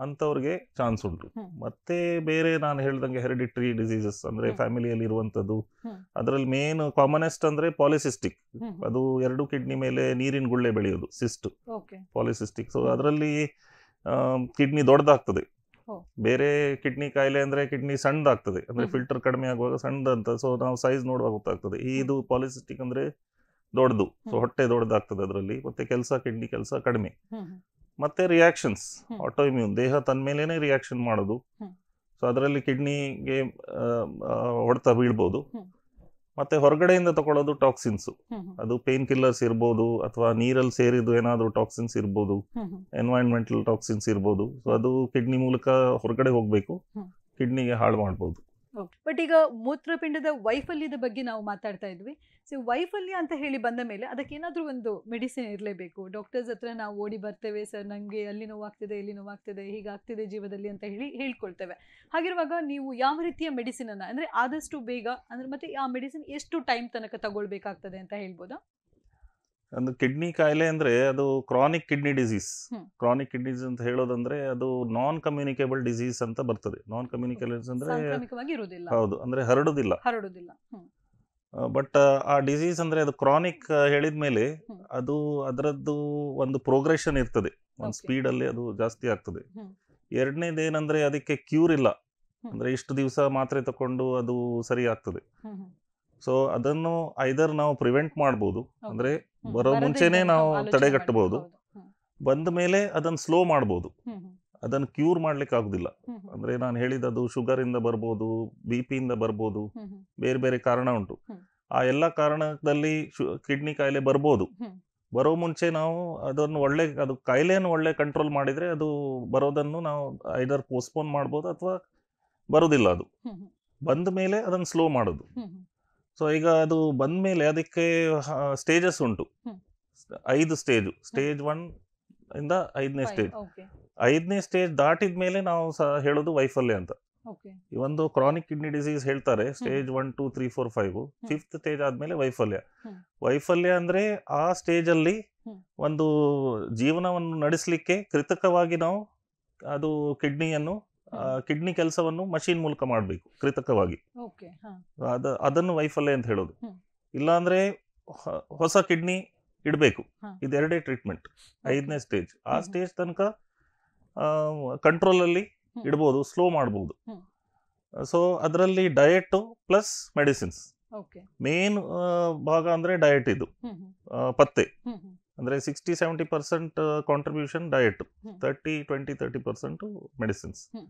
ಅಂತವ್ರಿಗೆ ಚಾನ್ಸ್ ಉಂಟು. ಮತ್ತೆ ಬೇರೆ ನಾನು ಹೇಳ್ದಂಗೆ ಹೆರಿಡಿಟರಿ ಡಿಸೀಸಸ್ ಅಂದ್ರೆ ಫ್ಯಾಮಿಲಿಯಲ್ಲಿ ಇರುವಂತದ್ದು, ಅದರಲ್ಲಿ ಮೇನ್ ಕಾಮನೆಸ್ಟ್ ಅಂದ್ರೆ ಪಾಲಿಸಿಸ್ಟಿಕ್. ಅದು 2 ಕಿಡ್ನಿ ಮೇಲೆ ನೀರಿನ ಗುಳ್ಳೆ ಬೆಳೆಯೋದು, ಸಿಸ್ಟ್, ಪಾಲಿಸಿಸ್ಟಿಕ್. ಸೊ ಅದರಲ್ಲಿ ಕಿಡ್ನಿ ದೊಡ್ಡದಾಗ್ತದೆ. ಬೇರೆ ಕಿಡ್ನಿ ಕಾಯಿಲೆ ಅಂದ್ರೆ ಕಿಡ್ನಿ ಸಣ್ಣದಾಗ್ತದೆ, ಅಂದ್ರೆ ಫಿಲ್ಟರ್ ಕಡಿಮೆ ಆಗುವಾಗ ಸಣ್ಣದಂತ. ಸೊ ನಾವು ಸೈಜ್ ನೋಡುವಾಗ ಗೊತ್ತಾಗ್ತದೆ. ಇದು ಪಾಲಿಸಿಸ್ಟಿಕ್ ಅಂದ್ರೆ ದೊಡ್ಡದು, ಸೊ ಹ್ಮ್. ಹೊಟ್ಟೆ ದೊಡ್ಡದಾಗ್ತದೆ ಅದರಲ್ಲಿ, ಮತ್ತೆ ಕಿಡ್ನಿ ಕೆಲಸ ಕಡಿಮೆ. ಹ್ಮ್ ಹ್ಮ್. ಮತ್ತೆ ರಿಯಾಕ್ಷನ್ಸ್, ಹ್ಮ್. ಆಟೋಇಮ್ಯೂನ್, ದೇಹ ತನ್ನ ಮೇಲೇನೆ ರಿಯಾಕ್ಷನ್ ಮಾಡೋದು. ಹ್ಮ್. ಸೊ ಅದರಲ್ಲಿ ಕಿಡ್ನಿಗೆ ಹೊಡೆತ ಬೀಳ್ಬೋದು. ಹ್ಮ್. ಮತ್ತೆ ಹೊರಗಡೆಯಿಂದ ತಗೊಳ್ಳೋದು ಟಾಕ್ಸಿನ್ಸ್, ಹ್ಮ್ ಹ್ಮ್. ಅದು ಪೇನ್ ಕಿಲ್ಲರ್ಸ್ ಇರ್ಬೋದು, ಅಥವಾ ನೀರಲ್ಲಿ ಸೇರಿದ್ದು ಏನಾದರೂ ಟಾಕ್ಸಿನ್ಸ್ ಇರ್ಬೋದು, ಹ್ಮ್ ಹ್ಮ್. ಎನ್ವೈರನ್ಮೆಂಟಲ್ ಟಾಕ್ಸಿನ್ಸ್ ಇರ್ಬೋದು. ಸೊ ಅದು ಕಿಡ್ನಿ ಮೂಲಕ ಹೊರಗಡೆ ಹೋಗಬೇಕು, ಹ್ಮ್. ಕಿಡ್ನಿಗೆ ಹಾಳು ಮಾಡ್ಬೋದು. ಬಟ್ ಈಗ ಮೂತ್ರಪಿಂಡದ ವೈಫಲ್ಯದ ಬಗ್ಗೆ ನಾವು ಮಾತಾಡ್ತಾ ಇದ್ವಿ. ಸೊ ವೈಫಲ್ಯ ಅಂತ ಹೇಳಿ ಬಂದ ಮೇಲೆ ಅದಕ್ಕೆ ಏನಾದರೂ ಒಂದು ಮೆಡಿಸಿನ್ ಇರಲೇಬೇಕು. ಡಾಕ್ಟರ್ಸ್ ಹತ್ರ ನಾವು ಓಡಿ ಬರ್ತೇವೆ, ಸರ್ ನನಗೆ ಅಲ್ಲಿ ನೋವಾಗ್ತಿದೆ, ಇಲ್ಲಿ ನೋವಾಗ್ತಿದೆ, ಹೀಗಾಗ್ತಿದೆ ಜೀವದಲ್ಲಿ ಅಂತ ಹೇಳಿ ಹೇಳ್ಕೊಳ್ತೇವೆ. ಹಾಗಿರುವಾಗ ನೀವು ಯಾವ ರೀತಿಯ ಮೆಡಿಸಿನನ್ನು, ಅಂದರೆ ಆದಷ್ಟು ಬೇಗ, ಅಂದರೆ ಮತ್ತೆ ಆ ಮೆಡಿಸಿನ್ ಎಷ್ಟು ಟೈಮ್ ತನಕ ತಗೊಳ್ಬೇಕಾಗ್ತದೆ ಅಂತ ಹೇಳ್ಬೋದಾ? ಒಂದು ಕಿಡ್ನಿ ಕಾಯಿಲೆ ಅಂದರೆ ಅದು ಕ್ರಾನಿಕ್ ಕಿಡ್ನಿ ಡಿಸೀಸ್. ಹ್ಮ್. ಕ್ರಾನಿಕ್ ಕಿಡ್ನಿ ಡಿಸೀಸ್ ಅಂತ ಹೇಳೋದಂದ್ರೆ ಅದು ನಾನ್ ಕಮ್ಯುನಿಕೇಬಲ್ ಡಿಸೀಸ್ ಅಂತ ಬರ್ತದೆ. ನಾನ್ ಕಮ್ಯುನಿಕೇಬಲ್ ಅಂದರೆ ಸಾಂಕ್ರಾಮಿಕವಾಗಿ ಇರುವುದಿಲ್ಲ, ಹೌದು, ಅಂದರೆ ಹರಡುದಿಲ್ಲ. ಹರಡುವುದಿಲ್ಲ. ಬಟ್ ಆ ಡಿಸೀಸ್ ಅಂದರೆ ಅದು ಕ್ರಾನಿಕ್ ಹೇಳಿದ ಮೇಲೆ ಹ್ಮ್. ಅದು ಅದರದ್ದು ಒಂದು ಪ್ರೋಗ್ರೆಷನ್ ಇರ್ತದೆ, ಒಂದು Okay. ಸ್ಪೀಡಲ್ಲಿ ಅದು ಜಾಸ್ತಿ ಆಗ್ತದೆ. ಹ್ಮ್. ಎರಡನೇದು ಏನಂದರೆ ಅದಕ್ಕೆ ಕ್ಯೂರ್ ಇಲ್ಲ, ಹ್ಮ್. ಅಂದರೆ ಇಷ್ಟು ದಿವಸ ಮಾತ್ರೆ ತಗೊಂಡು ಅದು ಸರಿ ಆಗ್ತದೆ. ಹ್ಮ್ ಹ್ಮ್. ಸೊ ಅದನ್ನು ಐದರ್ ನಾವು ಪ್ರಿವೆಂಟ್ ಮಾಡ್ಬೋದು, Okay. ಅಂದರೆ ಹ್ಮ್. ಬರೋ ಬರದೇ ಮುಂಚೆನೇ ಇದ್ದಾಗ ನಾವು ಆಲೋಚನೆ ತಡೆಗಟ್ಟಬಹುದು. ಮಾಡ್ಬೇಕು. ಹೌದು. ಬಂದ ಮೇಲೆ ಅದನ್ನು ಸ್ಲೋ ಮಾಡ್ಬೋದು, ಹ್ಮ್ ಹ್ಮ್. ಅದನ್ನು ಕ್ಯೂರ್ ಮಾಡ್ಲಿಕ್ಕೆ ಆಗುದಿಲ್ಲ. ಹ್ಮ್ ಹ್ಮ್. ಅಂದರೆ ನಾನು ಹೇಳಿದದು ಶುಗರಿಂದ ಬರ್ಬೋದು, BP ಇಂದ ಬರ್ಬೋದು, ಹ್ಮ್ ಹ್ಮ್. ಬೇರೆ ಬೇರೆ ಕಾರಣ ಉಂಟು. ಹ್ಮ್. ಆ ಎಲ್ಲ ಕಾರಣದಲ್ಲಿ ಕಿಡ್ನಿ ಕಾಯಿಲೆ ಬರ್ಬೋದು. ಹ್ಮ್. ಬರೋ ಮುಂಚೆ ನಾವು ಅದನ್ನು ಅದು ಕಾಯಿಲೆಯನ್ನು ಒಳ್ಳೆ ಕಂಟ್ರೋಲ್ ಮಾಡಿದರೆ ಅದು ಬರೋದನ್ನು ನಾವು ಐದರ್ ಪೋಸ್ಟ್ಪೋನ್ ಮಾಡ್ಬೋದು ಅಥವಾ ಬರೋದಿಲ್ಲ. ಅದು ಹ್ಮ್ ಹ್ಮ್. ಬಂದ ಮೇಲೆ ಅದನ್ನು ಸ್ಲೋ ಮಾಡೋದು. ಹ್ಮ್ ಹ್ಮ್. ಸೊ ಈಗ ಅದು ಬಂದ ಮೇಲೆ ಅದಕ್ಕೆ ಸ್ಟೇಜಸ್ ಉಂಟು. ಹ್ಮ್. 5 ಸ್ಟೇಜು, ಸ್ಟೇಜ್ 1 ಇಂದ 5ನೇ Fine. ಸ್ಟೇಜ್. Okay. 5ನೇ ಸ್ಟೇಜ್ ದಾಟಿದ ಮೇಲೆ ನಾವು ಹೇಳೋದು ವೈಫಲ್ಯ ಅಂತ. Okay. ಈ ಒಂದು ಕ್ರಾನಿಕ್ ಕಿಡ್ನಿ ಡಿಸೀಸ್ ಹೇಳ್ತಾರೆ ಸ್ಟೇಜ್ 1, 2, 3, 4, 5. 5th ಸ್ಟೇಜ್ ಆದ್ಮೇಲೆ ವೈಫಲ್ಯ. ಹ್ಮ್. ವೈಫಲ್ಯ ಅಂದ್ರೆ ಆ ಸ್ಟೇಜಲ್ಲಿ ಹ್ಮ್. ಒಂದು ಜೀವನವನ್ನು ನಡೆಸಲಿಕ್ಕೆ ಕೃತಕವಾಗಿ ನಾವು ಅದು ಕಿಡ್ನಿಯನ್ನು ಕಿಡ್ನಿ ಕೆಲಸವನ್ನು ಮಷೀನ್ ಮೂಲಕ ಮಾಡಬೇಕು ಕೃತಕವಾಗಿ. Okay. ಹಾ. ಅದನ್ನು ವೈಫಲ್ಯ ಅಂತ ಹೇಳೋದು. ಹ್ಮ್. ಇಲ್ಲಾಂದ್ರೆ ಹೊಸ ಕಿಡ್ನಿ ಇಡಬೇಕು. ಹಾ. ಇದೆರಡೇ ಟ್ರೀಟ್ಮೆಂಟ್. Okay. 5ನೇ ಸ್ಟೇಜ್. ಆ ಹ್ಮ್. ಸ್ಟೇಜ್ ತನಕ ಕಂಟ್ರೋಲಲ್ಲಿ ಹ್ಮ್. ಇಡ್ಬೋದು, ಸ್ಲೋ ಮಾಡ್ಬೋದು. ಹ್ಮ್. ಸೊ ಅದರಲ್ಲಿ diet plus medicines Okay. Main ಭಾಗ ಅಂದರೆ ಡಯಟ್. ಇದು ಹ್ಮ್ ಹ್ಮ್. ಪತ್ತೆ ಹ್ಮ್ ಹ್ಮ್. ಅಂದರೆ 60-70% ಕಾಂಟ್ರಿಬ್ಯೂಷನ್ ಡಯಟ್, ಹ್ಮ್. 20-30% ಮೆಡಿಸಿನ್ಸ್. ಹ್ಮ್.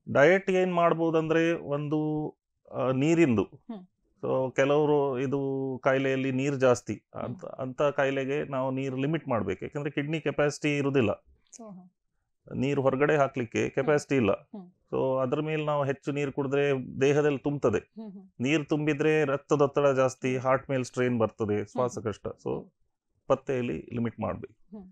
ಡಯಟ್ ಏನು ಮಾಡ್ಬೋದಂದರೆ ಒಂದು ನೀರಿಂದು. ಹ್ಮ್. ಸೊ ಕೆಲವರು ಇದು ಕಾಯಿಲೆಯಲ್ಲಿ ನೀರು ಜಾಸ್ತಿ ಹ್ಮ್. ಅಂತ ಕಾಯಿಲೆಗೆ ನಾವು ನೀರು ಲಿಮಿಟ್ ಮಾಡಬೇಕು. ಯಾಕಂದರೆ ಕಿಡ್ನಿ ಕೆಪಾಸಿಟಿ ಇರುವುದಿಲ್ಲ, So, ಹಾ. ನೀರು ಹೊರಗಡೆ ಹಾಕಲಿಕ್ಕೆ ಕೆಪಾಸಿಟಿ ಇಲ್ಲ. ಹ್ಮ್. ಸೊ ಅದ್ರ ಮೇಲೆ ನಾವು ಹೆಚ್ಚು ನೀರು ಕುಡಿದ್ರೆ ದೇಹದಲ್ಲಿ ತುಂಬ್ತದೆ. ಹ್ಮ್ ಹ್ಮ್. ನೀರು ತುಂಬಿದ್ರೆ ರಕ್ತದೊತ್ತಡ ಜಾಸ್ತಿ, ಹಾರ್ಟ್ ಮೇಲೆ ಸ್ಟ್ರೈನ್ ಬರ್ತದೆ, ಶ್ವಾಸ ಕಷ್ಟ. ಸೊ ಪತ್ತೆಯಲ್ಲಿ ಲಿಮಿಟ್ ಮಾಡಬೇಕು. ಹ್ಮ್.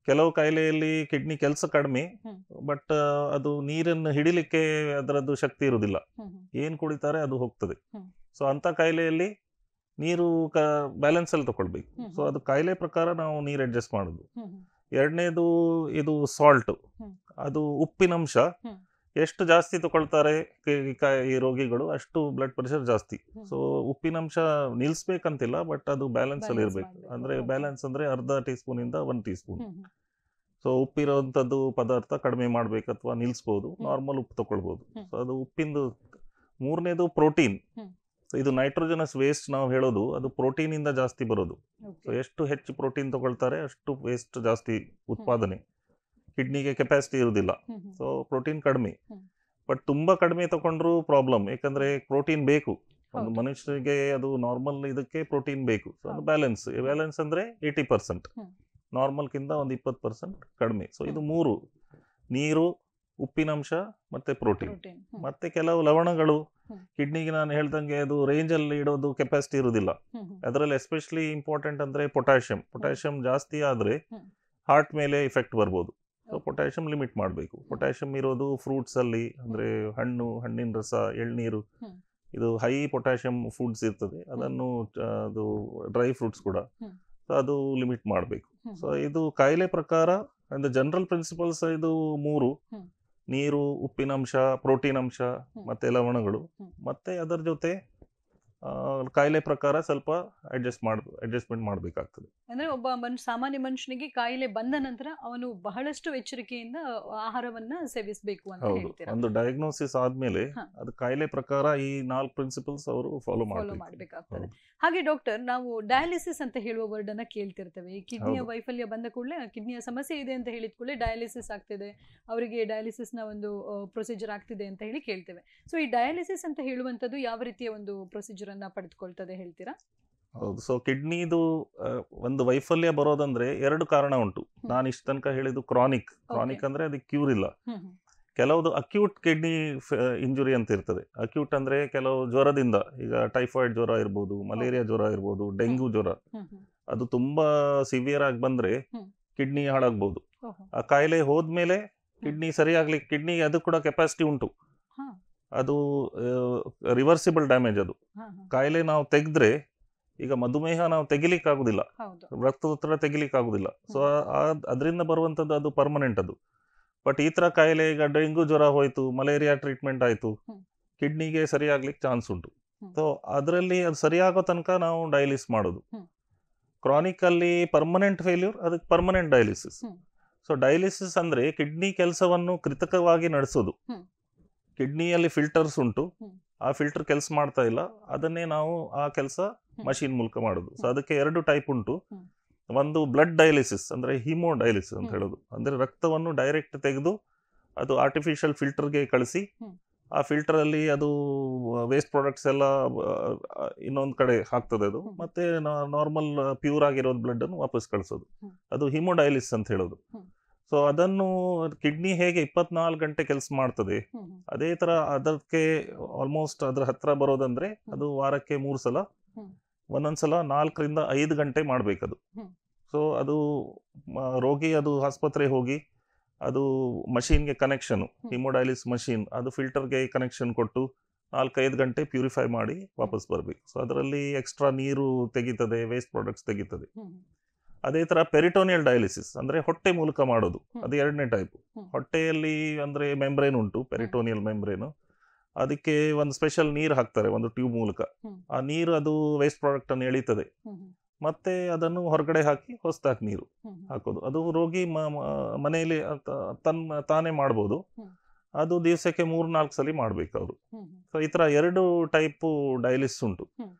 ಕೆಲವು ಕಾಯಿಲೆಯಲ್ಲಿ ಕಿಡ್ನಿ ಕೆಲಸ ಕಡಿಮೆ, ಹ್ಮ್. ಬಟ್ ಅದು ನೀರನ್ನು ಹಿಡಿಲಿಕ್ಕೆ ಅದರದ್ದು ಶಕ್ತಿ ಇರುವುದಿಲ್ಲ. ಹ್ಮ್ ಹ್ಮ್. ಏನು ಕುಡಿತಾರೆ ಅದು ಹೋಗ್ತದೆ. ಹ್ಮ್. ಸೊ ಅಂಥ ಕಾಯಿಲೆಯಲ್ಲಿ ನೀರು ಬ್ಯಾಲೆನ್ಸಲ್ಲಿ ತಗೊಳ್ಬೇಕು. ಹ್ಮ್. ಸೊ ಅದು ಕಾಯಿಲೆ ಪ್ರಕಾರ ನಾವು ನೀರು ಅಡ್ಜಸ್ಟ್ ಮಾಡೋದು. ಹ್ಮ್ ಹ್ಮ್. ಎರಡನೇದು ಇದು ಸಾಲ್ಟ್, ಹ್ಮ್. ಅದು ಉಪ್ಪಿನಂಶ. ಹ್ಮ್. ಎಷ್ಟು ಜಾಸ್ತಿ ತಗೊಳ್ತಾರೆ ಈ ರೋಗಿಗಳು ಅಷ್ಟು ಬ್ಲಡ್ ಪ್ರೆಷರ್ ಜಾಸ್ತಿ. ಹ್ಮ್. ಸೊ ಉಪ್ಪಿನಂಶ ನಿಲ್ಲಿಸ್ಬೇಕಂತಿಲ್ಲ, ಬಟ್ ಅದು ಬ್ಯಾಲೆನ್ಸ್ ಅಲ್ಲಿ Balance ಇರಬೇಕು. ಮಾಡ್ಬೇಕು. ಅಂದರೆ Okay. ಬ್ಯಾಲೆನ್ಸ್ ಅಂದರೆ ಅರ್ಧ ಟೀಸ್ಪೂನಿಂದ 1 ಟೀಸ್ಪೂನ್. ಹ್ಮ್ ಹ್ಮ್. ಸೊ ಉಪ್ಪಿರೋಂಥದ್ದು ಪದಾರ್ಥ ಕಡಿಮೆ ಮಾಡಬೇಕು ಅಥವಾ ನಿಲ್ಲಿಸ್ಬೋದು, ಹ್ಮ್. ನಾರ್ಮಲ್ ಉಪ್ಪು ತಗೊಳ್ಬೋದು. ಹ್ಮ್. ಸೊ ಅದು ಉಪ್ಪಿಂದು. ಮೂರನೇದು ಪ್ರೋಟೀನ್. ಹ್ಮ್. ಇದು ನೈಟ್ರೋಜನಸ್ ವೇಸ್ಟ್ ನಾವು ಹೇಳೋದು, ಅದು ಪ್ರೋಟೀನಿಂದ ಜಾಸ್ತಿ ಬರೋದು. So Okay. ಎಷ್ಟು ಹೆಚ್ಚು ಪ್ರೋಟೀನ್ ತಗೊಳ್ತಾರೆ ಅಷ್ಟು ವೇಸ್ಟ್ ಜಾಸ್ತಿ ಉತ್ಪಾದನೆ. ಕಿಡ್ನಿಗೆ ಕೆಪಾಸಿಟಿ ಇರುವುದಿಲ್ಲ, ಹ್ಮ್ ಹ್ಮ್. ಸೊ ಪ್ರೋಟೀನ್ ಕಡಿಮೆ. ಹ್ಮ್. ಬಟ್ ತುಂಬ ಕಡಿಮೆ ತಗೊಂಡ್ರೂ ಪ್ರಾಬ್ಲಮ್, ಯಾಕಂದರೆ ಪ್ರೋಟೀನ್ ಬೇಕು. ಒಂದು ಹೌದು. ಮನುಷ್ಯರಿಗೆ ಅದು ನಾರ್ಮಲ್ ಇದಕ್ಕೆ ಪ್ರೋಟೀನ್ ಬೇಕು. ಸೊ ಅದು ಹೌದು. ಬ್ಯಾಲೆನ್ಸ್ ಅಂದರೆ 80%, ಹ್ಮ್. ನಾರ್ಮಲ್ಗಿಂತ ಒಂದು 20% ಕಡಿಮೆ. ಸೊ ಇದು ಹ್ಮ್. 3: ನೀರು, ಉಪ್ಪಿನಂಶ ಮತ್ತು ಪ್ರೋಟೀನ್. Protein. ಹ್ಮ್. ಮತ್ತು ಕೆಲವು ಲವಣಗಳು. ಹ್ಮ್. ಕಿಡ್ನಿಗೆ ನಾನು ಹೇಳ್ದಂಗೆ ಅದು ರೇಂಜಲ್ಲಿ ಇಡೋದು ಕೆಪಾಸಿಟಿ ಇರೋದಿಲ್ಲ. ಹ್ಮ್ ಹ್ಮ್. ಅದರಲ್ಲಿ ಎಸ್ಪೆಷಲಿ ಇಂಪಾರ್ಟೆಂಟ್ ಅಂದರೆ ಪೊಟ್ಯಾಷಿಯಮ್ ಜಾಸ್ತಿ ಆದರೆ ಹ್ಮ್. ಹಾರ್ಟ್ ಮೇಲೆ ಇಫೆಕ್ಟ್ ಬರ್ಬೋದು. So Okay. ಪೊಟ್ಯಾಷಿಯಮ್ ಲಿಮಿಟ್ ಮಾಡಬೇಕು. ಪೊಟ್ಯಾಷಿಯಮ್ ಇರೋದು ಫ್ರೂಟ್ಸಲ್ಲಿ, ಅಂದರೆ ಹಣ್ಣಿನ ರಸ, ಎಳ್ನೀರು, ಹ್ಮ್. ಇದು ಹೈ ಪೊಟ್ಯಾಷಿಯಮ್ ಫುಡ್ಸ್ ಇರ್ತದೆ. ಅದನ್ನು ಅದು ಡ್ರೈ ಫ್ರೂಟ್ಸ್ ಕೂಡ. ಹ್ಮ್. ಸೊ ಅದು ಲಿಮಿಟ್ ಮಾಡಬೇಕು. ಹ್ಮ್. ಸೊ ಇದು ಕಾಯಿಲೆ ಪ್ರಕಾರ ಅಂದರೆ ಜನರಲ್ ಪ್ರಿನ್ಸಿಪಲ್ಸ್ ಇದು 3: ಹ್ಮ್. ನೀರು, ಉಪ್ಪಿನಂಶ, ಪ್ರೋಟೀನ್ ಅಂಶ ಹ್ಮ್. ಮತ್ತು ಲವಣಗಳು. ಹ್ಮ್. ಮತ್ತು ಅದರ ಜೊತೆ ಕಾಯಿಲೆ ಪ್ರಕಾರ ಸ್ವಲ್ಪ ಅಡ್ಜಸ್ಟ್ಮೆಂಟ್ ಮಾಡಬೇಕಾಗ್ತದೆ. ಅಂದ್ರೆ ಒಬ್ಬ ಸಾಮಾನ್ಯ ಮನುಷ್ಯನಿಗೆ ಕಾಯಿಲೆ ಬಂದ ನಂತರ ಅವನು ಬಹಳಷ್ಟು ಎಚ್ಚರಿಕೆಯಿಂದ ಆಹಾರವನ್ನ ಸೇವಿಸಬೇಕು ಅಂತ ಹೌದು, ಹೇಳ್ತೀರಾ? ಒಂದು ಡಯಾಗ್ನೋಸಿಸ್ ಆದ್ಮೇಲೆ ಹ. ಅದು ಕಾಯಿಲೆ ಪ್ರಕಾರ ಈ 4 ಪ್ರಿನ್ಸಿಪಲ್ಸ್ ಅವರು ಫಾಲೋ ಮಾಡಬೇಕಾಗ್ತದೆ. ಹಾಗೆ ಡಾಕ್ಟರ್, ನಾವು ಡಯಾಲಿಸಿಸ್ ಅಂತ ಹೇಳುವ ವರ್ಡ್ ಅನ್ನ ಕೇಳ್ತಿರ್ತೇವೆ. ಈ ಕಿಡ್ನಿಯ ಹೌದು. ವೈಫಲ್ಯ ಬಂದ ಕೂಡಲೇ, ಕಿಡ್ನಿಯ ಸಮಸ್ಯೆ ಇದೆ ಅಂತ ಹೇಳಿದ ಕೂಡಲೇ ಡಯಾಲಿಸಿಸ್ ಆಗ್ತಿದೆ, ಅವರಿಗೆ ಡಯಾಲಿಸಿಸ್ ನ ಒಂದು ಪ್ರೊಸೀಜರ್ ಆಗ್ತಿದೆ ಅಂತ ಹೇಳಿ ಕೇಳ್ತೇವೆ. ಸೊ ಈ ಡಯಾಲಿಸಿಸ್ ಅಂತ ಹೇಳುವಂತದ್ದು ಯಾವ ರೀತಿಯ ಒಂದು ಪ್ರೊಸೀಜರ್ ಅನ್ನ ಪಡೆದುಕೊಳ್ತದೆ ಹೇಳ್ತೀರಾ? ಹೌದು. ಸೊ ಕಿಡ್ನಿದು ಒಂದು ವೈಫಲ್ಯ ಬರೋದಂದ್ರೆ 2 ಕಾರಣ ಉಂಟು. ನಾನು ಇಷ್ಟ ತನಕ ಹೇಳಿದ್ದು ಕ್ರಾನಿಕ್ ಅಂದ್ರೆ ಅದಕ್ಕೆ ಕ್ಯೂರ್ ಇಲ್ಲ. ಕೆಲವುದು ಅಕ್ಯೂಟ್ ಕಿಡ್ನಿ ಇಂಜುರಿ ಅಂತ ಇರ್ತದೆ. ಅಕ್ಯೂಟ್ ಅಂದ್ರೆ ಕೆಲವು ಜ್ವರದಿಂದ, ಈಗ ಟೈಫಾಯ್ಡ್ ಜ್ವರ ಇರ್ಬೋದು, ಮಲೇರಿಯಾ ಜ್ವರ ಇರ್ಬೋದು, ಡೆಂಗ್ಯೂ ಜ್ವರ, ಅದು ತುಂಬಾ ಸಿವಿಯರ್ ಆಗಿ ಬಂದ್ರೆ ಕಿಡ್ನಿ ಹಾಳಾಗ್ಬೋದು. ಆ ಕಾಯಿಲೆ ಹೋದ್ಮೇಲೆ ಕಿಡ್ನಿ ಸರಿಯಾಗ್ಲಿಕ್ಕೆ, ಕಿಡ್ನಿ ಅದು ಕೂಡ ಕೆಪಾಸಿಟಿ ಉಂಟು, ಅದು ರಿವರ್ಸಿಬಲ್ ಡ್ಯಾಮೇಜ್. ಅದು ಕಾಯಿಲೆ ನಾವು ತೆಗೆದ್ರೆ, ಈಗ ಮಧುಮೇಹ ನಾವು ತೆಗಿಲಿಕ್ಕೆ ಆಗುದಿಲ್ಲ, ರಕ್ತದೊತ್ತಡ ತೆಗಿಲಿಕ್ಕೆ ಆಗುದಿಲ್ಲ. ಸೊ ಅದರಿಂದ ಬರುವಂತದ್ದು ಅದು ಪರ್ಮನೆಂಟ್ ಅದು. ಬಟ್ ಈ ತರ ಕಾಯಿಲೆ, ಈಗ ಡೆಂಗ್ಯೂ ಜ್ವರ ಹೋಯ್ತು, ಮಲೇರಿಯಾ ಟ್ರೀಟ್ಮೆಂಟ್ ಆಯ್ತು, ಕಿಡ್ನಿಗೆ ಸರಿಯಾಗ್ಲಿಕ್ಕೆ ಚಾನ್ಸ್ ಉಂಟು. ಸೊ ಅದರಲ್ಲಿ ಅದು ಸರಿಯಾಗೋ ತನಕ ನಾವು ಡಯಾಲಿಸಿಸ್ ಮಾಡೋದು. ಕ್ರಾನಿಕ್ ಅಲ್ಲಿ ಪರ್ಮನೆಂಟ್ ಫೇಲ್ಯೂರ್, ಅದಕ್ಕೆ ಪರ್ಮನೆಂಟ್ ಡಯಾಲಿಸಿಸ್. ಸೊ ಡಯಾಲಿಸಿಸ್ ಅಂದ್ರೆ ಕಿಡ್ನಿ ಕೆಲಸವನ್ನು ಕೃತಕವಾಗಿ ನಡೆಸೋದು. ಕಿಡ್ನಿಯಲ್ಲಿ ಫಿಲ್ಟರ್ಸ್ ಉಂಟು, ಆ ಫಿಲ್ಟರ್ ಕೆಲಸ ಮಾಡ್ತಾ ಇಲ್ಲ, ಅದನ್ನೇ ನಾವು ಆ ಕೆಲಸ ಮಷಿನ್ ಮೂಲಕ ಮಾಡೋದು. ಸೊ ಅದಕ್ಕೆ 2 ಟೈಪ್ ಉಂಟು. ಒಂದು ಬ್ಲಡ್ ಡಯಾಲಿಸಿಸ್ ಅಂದ್ರೆ ಹಿಮೋ ಡಯಾಲಿಸಿಸ್ ಅಂತ ಹೇಳೋದು. ಅಂದ್ರೆ ರಕ್ತವನ್ನು ಡೈರೆಕ್ಟ್ ತೆಗೆದು ಅದು ಆರ್ಟಿಫಿಷಿಯಲ್ ಫಿಲ್ಟರ್ಗೆ ಕಳಿಸಿ, ಆ ಫಿಲ್ಟರ್ ಅಲ್ಲಿ ಅದು ವೇಸ್ಟ್ ಪ್ರಾಡಕ್ಟ್ಸ್ ಎಲ್ಲ ಇನ್ನೊಂದು ಕಡೆ ಹಾಕ್ತದೆ ಅದು, ಮತ್ತೆ ನಾರ್ಮಲ್ ಪ್ಯೂರ್ ಆಗಿರೋ ಬ್ಲಡ್ ಅನ್ನು ವಾಪಸ್ ಕಳಿಸೋದು. ಅದು ಹಿಮೋ ಡಯಾಲಿಸಿಸ್ ಅಂತ ಹೇಳೋದು. ಸೊ ಅದನ್ನು ಕಿಡ್ನಿ ಹೇಗೆ 24 ಗಂಟೆ ಕೆಲಸ ಮಾಡ್ತದೆ, ಅದೇ ತರ ಅದಕ್ಕೆ ಆಲ್ಮೋಸ್ಟ್ ಅದ್ರ ಹತ್ರ ಬರೋದಂದ್ರೆ ಅದು ವಾರಕ್ಕೆ 3 ಸಲ, ಒಂದೊಂದ್ಸಲ 4 ರಿಂದ 5 ಗಂಟೆ ಮಾಡ್ಬೇಕದು. ಸೊ ಅದು ರೋಗಿ ಅದು ಆಸ್ಪತ್ರೆ ಹೋಗಿ ಅದು ಮಷೀನ್ಗೆ ಕನೆಕ್ಷನ್, ಹಿಮೋಡಯಾಲಿಸ್ ಮಷೀನ್, ಅದು ಫಿಲ್ಟರ್ಗೆ ಕನೆಕ್ಷನ್ ಕೊಟ್ಟು 4-5 ಗಂಟೆ ಪ್ಯೂರಿಫೈ ಮಾಡಿ ವಾಪಸ್ ಬರಬೇಕು. ಸೊ ಅದರಲ್ಲಿ ಎಕ್ಸ್ಟ್ರಾ ನೀರು ತೆಗಿತದೆ, ವೇಸ್ಟ್ ಪ್ರಾಡಕ್ಟ್ಸ್ ತೆಗಿತದೆ. ಅದೇ ತರ ಪೆರಿಟೋನಿಯಲ್ ಡಯಾಲಿಸಿಸ್ ಅಂದ್ರೆ ಹೊಟ್ಟೆ ಮೂಲಕ ಮಾಡೋದು, ಅದು 2ನೇ ಟೈಪ್. ಹೊಟ್ಟೆಯಲ್ಲಿ ಅಂದ್ರೆ ಮೆಂಬ್ರೇನ್ ಉಂಟು, ಪೆರಿಟೋನಿಯಲ್ ಮೆಂಬ್ರೇನು, ಅದಕ್ಕೆ ಒಂದು ಸ್ಪೆಷಲ್ ನೀರು ಹಾಕ್ತಾರೆ ಒಂದು ಟ್ಯೂಬ್ ಮೂಲಕ. ಆ ನೀರು ಅದು ವೇಸ್ಟ್ ಪ್ರಾಡಕ್ಟ್ ಅನ್ನು ಎಳೀತದೆ, ಮತ್ತೆ ಅದನ್ನು ಹೊರಗಡೆ ಹಾಕಿ ಹೊಸದಾಗಿ ನೀರು ಹಾಕೋದು. ಅದು ರೋಗಿ ಮನೆಯಲ್ಲಿ ತಾನೇ ಮಾಡ್ಬೋದು. ಅದು ದಿವಸಕ್ಕೆ 3-4 ಸಲ ಮಾಡ್ಬೇಕು ಅವರು. ಸೊ ಈ ತರ 2 ಟೈಪು ಡಯಾಲಿಸಿಸ್ ಉಂಟು.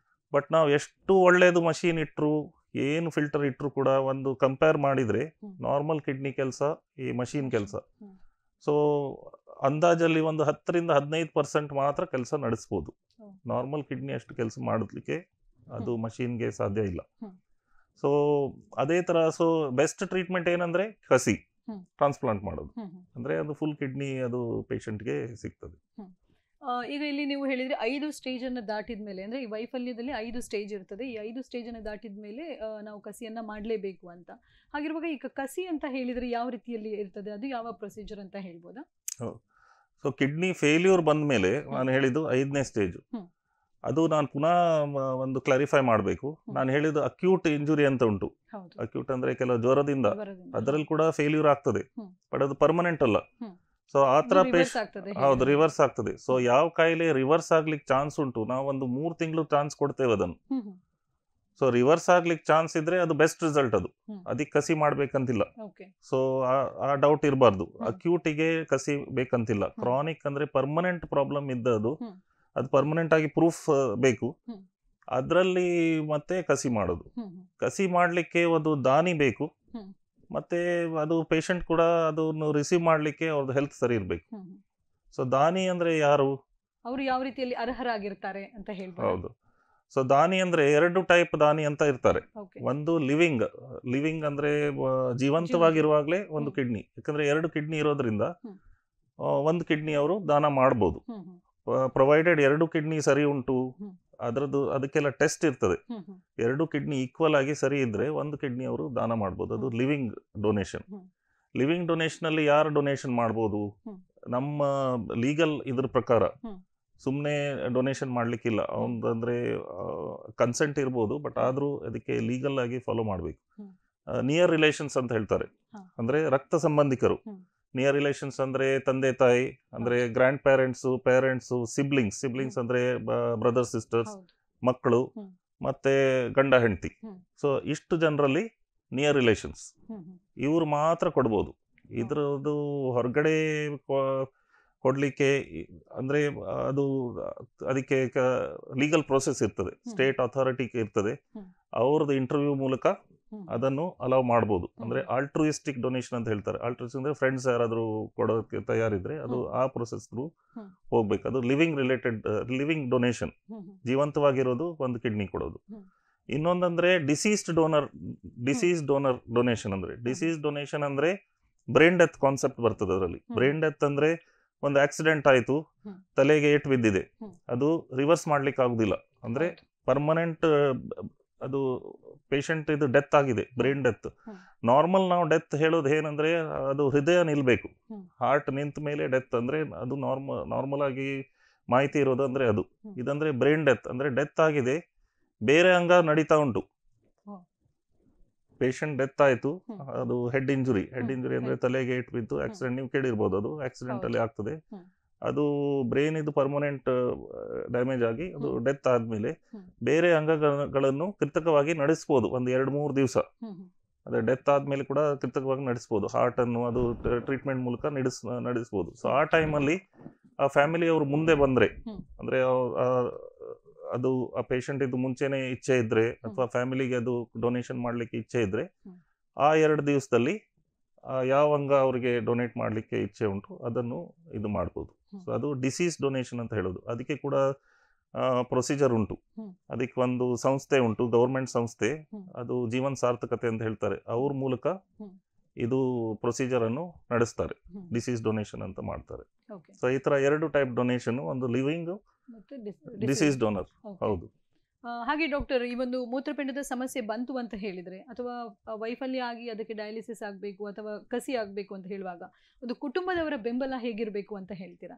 ಬಟ್ ನಾವು ಎಷ್ಟು ಒಳ್ಳೇದು ಮಷೀನ್ ಇಟ್ರು, ಏನು ಫಿಲ್ಟರ್ ಇಟ್ರು ಕೂಡ ಒಂದು ಕಂಪೇರ್ ಮಾಡಿದ್ರೆ ನಾರ್ಮಲ್ ಕಿಡ್ನಿ ಕೆಲಸ, ಈ ಮಷೀನ್ ಕೆಲಸ, ಸೊ ಅಂದಾಜಲ್ಲಿ ಒಂದು 10 ರಿಂದ 15% ಮಾತ್ರ ಕೆಲಸ ನಡೆಸ್ಬೋದು. ನಾರ್ಮಲ್ ಕಿಡ್ನಿ ಅಷ್ಟು ಕೆಲಸ ಮಾಡಲಿಕ್ಕೆ ಅದು ಮಷೀನ್ಗೆ ಸಾಧ್ಯ ಇಲ್ಲ. ಸೊ ಅದೇ ತರ, ಸೊ ಬೆಸ್ಟ್ ಟ್ರೀಟ್ಮೆಂಟ್ ಏನಂದ್ರೆ ಕಸಿ ಟ್ರಾನ್ಸ್ಪ್ಲಾಂಟ್ ಮಾಡೋದು. ಅಂದ್ರೆ ಅದು ಫುಲ್ ಕಿಡ್ನಿ ಅದು ಪೇಷಂಟ್ಗೆ ಸಿಗ್ತದೆ. ಈಗ ಇಲ್ಲಿ ನೀವು ಹೇಳಿದ್ರೆ 5 ಸ್ಟೇಜ್ ಅನ್ನು ದಾಟಿದ ಮೇಲೆ, ಅಂದ್ರೆ ಈ ವೈಫಲ್ಯದಲ್ಲಿ 5 ಸ್ಟೇಜ್ ಇರ್ತದೆ, ಈ 5 ಸ್ಟೇಜ್ ಅನ್ನು ದಾಟಿದ ಮೇಲೆ ನಾವು ಕಸಿಯನ್ನ ಮಾಡಲೇಬೇಕು ಅಂತ. ಹಾಗಿರುವಾಗ ಈಗ ಕಸಿ ಅಂತ ಹೇಳಿದ್ರೆ ಯಾವ ರೀತಿಯಲ್ಲಿ ಇರ್ತದೆ, ಅದು ಯಾವ ಪ್ರೊಸೀಜರ್ ಅಂತ ಹೇಳ್ಬೋದಾ? ಸೊ ಕಿಡ್ನಿ ಫೇಲ್ಯೂರ್ ಬಂದ ಮೇಲೆ ನಾನು ಹೇಳಿದ್ದು 5ನೇ ಸ್ಟೇಜ್. ಅದು ನಾನು ಪುನಃ ಒಂದು ಕ್ಲಾರಿಫೈ ಮಾಡಬೇಕು. ನಾನು ಹೇಳಿದ್ದು ಅಕ್ಯೂಟ್ ಇಂಜುರಿ ಅಂತ ಉಂಟು. ಅಕ್ಯೂಟ್ ಅಂದ್ರೆ ಕೆಲವು ಜ್ವರದಿಂದ, ಅದರಲ್ಲಿ ಕೂಡ ಫೇಲ್ಯೂರ್ ಆಗ್ತದೆ, ಬಟ್ ಅದು ಪರ್ಮನೆಂಟ್ ಅಲ್ಲ. ಸೊ ಆ ತರ ಹೌದು, ರಿವರ್ಸ್ ಆಗ್ತದೆ. ಸೊ ಯಾವ ಕಾಯಿಲೆ ರಿವರ್ಸ್ ಆಗ್ಲಿಕ್ಕೆ ಚಾನ್ಸ್ ಉಂಟು, ನಾವು ಒಂದು 3 ತಿಂಗಳು ಚಾನ್ಸ್ ಕೊಡ್ತೇವೆ ಅದನ್ನು. ಸೊ ರಿವರ್ಸ್ ಆಗ್ಲಿಕ್ಕೆ ಚಾನ್ಸ್ ಇದ್ರೆ ಅದು ಬೆಸ್ಟ್ ರಿಸಲ್ಟ್. ಅದು ಅದಕ್ಕೆ ಕಸಿ ಮಾಡ್ಬೇಕಂತಿಲ್ಲ. ಸೊ ಆ ಡೌಟ್ ಇರಬಾರ್ದು. ಅಕ್ಯೂಟಿಗೆ ಕಸಿ ಬೇಕಂತಿಲ್ಲ. ಕ್ರಾನಿಕ್ ಅಂದ್ರೆ ಪರ್ಮನೆಂಟ್ ಪ್ರಾಬ್ಲಮ್ ಇದ್ದದು, ಅದು ಪರ್ಮನೆಂಟ್ ಆಗಿ ಪ್ರೂಫ್ ಬೇಕು, ಅದರಲ್ಲಿ ಮತ್ತೆ ಕಸಿ ಮಾಡೋದು. ಕಸಿ ಮಾಡ್ಲಿಕ್ಕೆ ಒಂದು ದಾನಿ ಬೇಕು, ಮತ್ತೆ ಅದು ಪೇಷಂಟ್ ಕೂಡ ಅದನ್ನು ರಿಸೀವ್ ಮಾಡ್ಲಿಕ್ಕೆ ಅವ್ರದ್ದು ಹೆಲ್ತ್ ಸರಿ ಇರ್ಬೇಕು. ಸೊ ದಾನಿ ಅಂದ್ರೆ ಯಾರು, ಅವರು ಯಾವ ರೀತಿಯಲ್ಲಿ ಅರ್ಹರಾಗಿರ್ತಾರೆ ಅಂತ ಹೇಳ್ಬೋದು. ಹೌದು. ಸೊ ದಾನಿ ಅಂದ್ರೆ 2 ಟೈಪ್ ದಾನಿ ಅಂತ ಇರ್ತಾರೆ. ಒಂದು ಲಿವಿಂಗ್ ಅಂದ್ರೆ ಜೀವಂತವಾಗಿರುವಾಗಲೇ ಒಂದು ಕಿಡ್ನಿ, ಯಾಕಂದ್ರೆ 2 ಕಿಡ್ನಿ ಇರೋದ್ರಿಂದ ಒಂದು ಕಿಡ್ನಿ ಅವರು ದಾನ ಮಾಡ್ಬೋದು, ಪ್ರೊವೈಡೆಡ್ 2 ಕಿಡ್ನಿ ಸರಿ ಉಂಟು, ಅದಕ್ಕೆಲ್ಲ ಟೆಸ್ಟ್ ಇರ್ತದೆ. 2 ಕಿಡ್ನಿ ಈಕ್ವಲ್ ಆಗಿ ಸರಿ ಇದ್ರೆ ಒಂದು ಕಿಡ್ನಿ ಅವರು ದಾನ ಮಾಡ್ಬೋದು. ಅದು ಲಿವಿಂಗ್ ಡೊನೇಷನ್. ಲಿವಿಂಗ್ ಡೊನೇಷನ್ ಅಲ್ಲಿ ಯಾರು ಡೊನೇಷನ್ ಮಾಡ್ಬೋದು, ನಮ್ಮ ಲೀಗಲ್ ಇದ್ರ ಪ್ರಕಾರ ಸುಮ್ಮನೆ ಡೊನೇಷನ್ ಮಾಡ್ಲಿಕ್ಕಿಲ್ಲ. ಅಂದ್ರೆ ಕನ್ಸೆಂಟ್ ಇರ್ಬೋದು, ಬಟ್ ಆದ್ರೂ ಅದಕ್ಕೆ ಲೀಗಲ್ ಆಗಿ ಫಾಲೋ ಮಾಡ್ಬೇಕು. ನಿಯರ್ ರಿಲೇಷನ್ಸ್ ಅಂತ ಹೇಳ್ತಾರೆ, ಅಂದ್ರೆ ರಕ್ತ ಸಂಬಂಧಿಕರು. ನಿಯರ್ ರಿಲೇಷನ್ಸ್ ಅಂದ್ರೆ ತಂದೆ ತಾಯಿ, ಅಂದ್ರೆ ಗ್ರ್ಯಾಂಡ್ ಪೇರೆಂಟ್ಸು, ಸಿಬ್ಲಿಂಗ್ಸ್ ಅಂದ್ರೆ ಬ್ರದರ್ ಸಿಸ್ಟರ್ಸ್, ಮಕ್ಕಳು ಹ್ಮ್. ಮತ್ತೆ ಗಂಡ ಹೆಂಡತಿ. ಹ್ಮ್. ಸೊ ಇಷ್ಟು ಜನರಲ್ಲಿ ನಿಯರ್ ರಿಲೇಷನ್ಸ್ ಹ್ಮ್ ಹ್ಮ್. ಇವರು ಮಾತ್ರ ಕೊಡ್ಬೋದು. ಇದ್ರದ್ದು ಹೊರಗಡೆ ಕೊಡ್ಲಿಕ್ಕೆ ಅಂದ್ರೆ ಅದು ಅದಕ್ಕೆ ಲೀಗಲ್ ಪ್ರೋಸೆಸ್ ಇರ್ತದೆ, ಸ್ಟೇಟ್ ಅಥಾರಿಟಿ ಇರ್ತದೆ, ಹ್ಮ್. ಅವ್ರದ್ದು ಇಂಟರ್ವ್ಯೂ ಮೂಲಕ ಹ್ಮ್. ಅದನ್ನು ಅಲೌ ಮಾಡ್ಬೋದು. ಅಂದ್ರೆ ಹ್ಮ್. ಆಲ್ಟ್ರೂಯಿಸ್ಟಿಕ್ ಡೊನೇಷನ್ ಅಂತ ಹೇಳ್ತಾರೆ. ಆಲ್ಟ್ರೂಯಿಸ್ಟಿಕ್ ಅಂದ್ರೆ ಫ್ರೆಂಡ್ಸ್ ಯಾರಾದ್ರೂ ಕೊಡೋಕೆ ತಯಾರಿದ್ರೆ ಅದು ಹ್ಮ್. ಆ ಪ್ರೊಸೆಸ್ ಥ್ರೂ ಹ್ಮ್. ಹೋಗ್ಬೇಕು. ಅದು ಲಿವಿಂಗ್ ಡೊನೇಷನ್, ಹ್ಮ್ ಹ್ಮ್. ಜೀವಂತವಾಗಿರೋದು ಒಂದು ಕಿಡ್ನಿ ಕೊಡೋದು. ಹ್ಮ್. ಇನ್ನೊಂದಂದ್ರೆ ಡಿಸೀಸ್ಡ್ ಡೋನರ್ ಡೊನೇಷನ್. ಅಂದ್ರೆ ಡಿಸೀಸ್ ಡೊನೇಷನ್ ಅಂದ್ರೆ ಬ್ರೈನ್ ಡೆತ್ ಕಾನ್ಸೆಪ್ಟ್ ಬರ್ತದೆ ಅದರಲ್ಲಿ. ಹ್ಮ್. ಬ್ರೈನ್ ಡೆತ್ ಅಂದ್ರೆ ಒಂದು ಆಕ್ಸಿಡೆಂಟ್ ಆಯ್ತು, ಹ್ಮ್. ತಲೆಗೆ ಏಟು ಬಿದ್ದಿದೆ, ಹ್ಮ್. ಅದು ರಿವರ್ಸ್ ಮಾಡ್ಲಿಕ್ಕೆ ಆಗುದಿಲ್ಲ. ಅಂದ್ರೆ ಹೌದು. ಪರ್ಮನೆಂಟ್ ಅದು ಪೇಷಂಟ್ ಇದು ಡೆತ್ ಆಗಿದೆ, ಬ್ರೈನ್ ಡೆತ್. ಹ್ಮ್. ನಾರ್ಮಲ್ ನಾವು ಡೆತ್ ಹೇಳೋದು ಏನಂದ್ರೆ ಅದು ಹೃದಯ ನಿಲ್ಬೇಕು, ಹ್ಮ್. ಹಾರ್ಟ್ ನಿಂತ ಮೇಲೆ ಡೆತ್ ಅಂದ್ರೆ ಅದು ನಾರ್ಮಲ್ ಆಗಿ ಮಾಹಿತಿ ಇರೋದು ಅಂದ್ರೆ ಅದು. ಹ್ಮ್. ಇದಂದ್ರೆ ಬ್ರೈನ್ ಡೆತ್ ಅಂದ್ರೆ ಡೆತ್ ಆಗಿದೆ, ಬೇರೆ ಅಂಗ ನಡೀತಾ ಉಂಟು. ಓ. ಪೇಷಂಟ್ ಡೆತ್ ಆಯ್ತು, ಹ್ಮ್. ಅದು ಹೆಡ್ ಇಂಜುರಿ ಅಂದ್ರೆ ಹ್ಮ್. ತಲೆಗೆ ಏಟು ಬಿದ್ದು ಆಕ್ಸಿಡೆಂಟ್, ನೀವು ಕೇಳಿರ್ಬೋದು, ಅದು ಆಕ್ಸಿಡೆಂಟ್ ಅಲ್ಲಿ ಆಗ್ತದೆ. ಹ್ಮ್. ಅದು ಬ್ರೈನ್ ಇದು ಪರ್ಮನೆಂಟ್ ಡ್ಯಾಮೇಜ್ ಆಗಿ ಅದು ಹ್ಮ್. ಡೆತ್ ಆದ್ಮೇಲೆ ಹ್ಮ್. ಬೇರೆ ಅಂಗಗಳನ್ನು ಕೃತಕವಾಗಿ ನಡೆಸ್ಬೋದು ಒಂದು 2-3 ದಿವಸ. ಹ್ಮ್ ಹ್ಮ್. ಅದೇ ಡೆತ್ ಆದ್ಮೇಲೆ ಕೂಡ ಕೃತಕವಾಗಿ ನಡೆಸ್ಬೋದು, ಹಾರ್ಟ್ ಅನ್ನು ಅದು ಟ್ರೀಟ್ಮೆಂಟ್ ಮೂಲಕ ನಡೆಸ್ಬೋದು. ಸೊ ಆ ಟೈಮಲ್ಲಿ ಆ ಫ್ಯಾಮಿಲಿ ಅವರು ಮುಂದೆ ಬಂದ್ರೆ, ಹ್ಮ್. ಅಂದ್ರೆ ಅದು ಆ ಪೇಷಂಟ್ ಇದು ಮುಂಚೆನೆ ಇಚ್ಛೆ ಇದ್ರೆ ಅಥವಾ ಫ್ಯಾಮಿಲಿಗೆ ಅದು ಡೊನೇಷನ್ ಮಾಡ್ಲಿಕ್ಕೆ ಇಚ್ಛೆ ಇದ್ರೆ, ಹ್ಮ್. ಆ 2 ದಿವಸದಲ್ಲಿ ಯಾವ ಅಂಗ ಅವರಿಗೆ ಡೊನೇಟ್ ಮಾಡಲಿಕ್ಕೆ ಇಚ್ಛೆ ಉಂಟು ಅದನ್ನು ಇದು ಮಾಡ್ಬೋದು. ಸೊ ಅದು ಡಿಸೀಸ್ ಡೊನೇಷನ್ ಅಂತ ಹೇಳೋದು. ಅದಕ್ಕೆ ಕೂಡ ಪ್ರೊಸೀಜರ್ ಉಂಟು. ಹ್ಮ್. ಅದಕ್ಕೆ ಒಂದು ಸಂಸ್ಥೆ ಉಂಟು, ಗೌರ್ಮೆಂಟ್ ಸಂಸ್ಥೆ, ಹ್ಮ್. ಅದು ಜೀವನ್ ಸಾರ್ಥಕತೆ ಅಂತ ಹೇಳ್ತಾರೆ, ಅವ್ರ ಮೂಲಕ ಹ್ಮ್. ಇದು ಪ್ರೊಸೀಜರ್ ಅನ್ನು ನಡೆಸ್ತಾರೆ, ಹ್ಮ್. ಡಿಸೀಸ್ ಡೊನೇಷನ್ ಅಂತ ಮಾಡ್ತಾರೆ. ಓಕೆ. ಸೊ ಈ ತರ 2 ಟೈಪ್ ಡೊನೇಷನ್, ಒಂದು ಲಿವಿಂಗ್, ಮತ್ತೆ ಡಿಸೀಸ್ ಡೋನರ್. ಓಕೆ. ಹೌದು. ಹಾಗೆ ಡಾಕ್ಟರ್, ಈ ಒಂದು ಮೂತ್ರಪಿಂಡದ ಸಮಸ್ಯೆ ಬಂತು ಅಂತ ಹೇಳಿದ್ರೆ, ಅಥವಾ ವೈಫಲ್ಯ ಆಗಿ ಅದಕ್ಕೆ ಡಯಾಲಿಸಿಸ್ ಆಗಬೇಕು ಅಥವಾ ಕಸಿ ಆಗಬೇಕು ಅಂತ ಹೇಳುವಾಗ ಒಂದು ಕುಟುಂಬದವರ ಬೆಂಬಲ ಹೇಗಿರಬೇಕು ಅಂತ ಹೇಳ್ತೀರಾ?